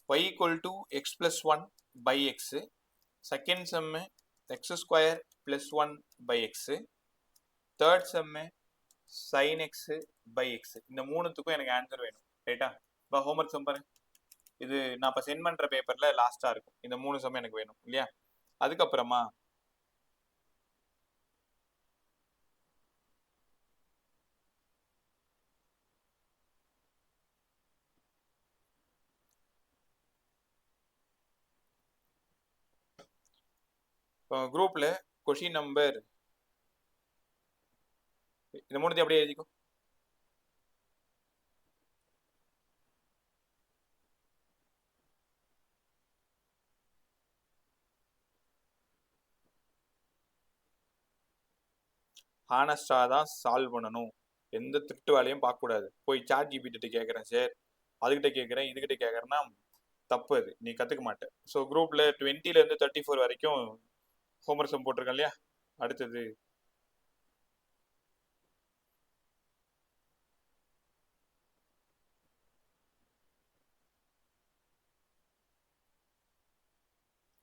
y equal to x plus 1 by x. Second sum x square plus 1 by x. Third sum sin x by x. இந்த மூணுத்துக்கும் எனக்கு ஆன்சர் வேணும், ரைட்டா? இப்போ ஹோம்ஒர்க் சம் பாருங்க. இது நான் இப்போ சென்ட் பண்ணுற பேப்பரில் லாஸ்ட்டாக இருக்கும். இந்த 3 சம் எனக்கு வேணும் இல்லையா? அதுக்கப்புறமா குரூப்பில் கொஷின் நம்பர் இந்த மூணுத்தையும் அப்படியே எழுதிக்கோ. ஹானஸ்டாக தான் சால்வ் பண்ணணும், எந்த திருட்டு வேலையும் பார்க்கக்கூடாது. போய் சாட் ஜிபிடி கேட்குறேன் சார், அதுக்கிட்ட கேட்குறேன், இதுக்கிட்ட கேட்குறேன்னா தப்பு, அது நீ கற்றுக்க மாட்டேன். ஸோ குரூப்பில் 20 to 34 வரைக்கும் ஹோம்ஒர்க் சம் போட்டிருக்கேன் இல்லையா? அடுத்தது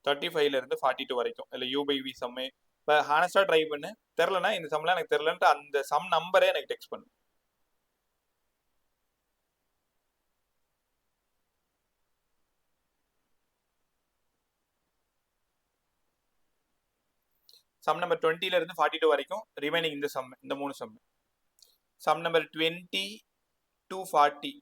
(35) 42 வரைக்கும் இல்லை u/v சம்மே. இப்போ ஹானஸ்டாக ட்ரை பண்ணு, தெரிலனா இந்த சம்லாம் எனக்கு தெரிலன்ட்டு அந்த சம் நம்பரே எனக்கு டெக்ஸ்ட் பண்ணு. சம் நம்பர் 20 42 வரைக்கும் ரிமைனிங் இந்த சம், இந்த 3 சம். Sum number 20 to 40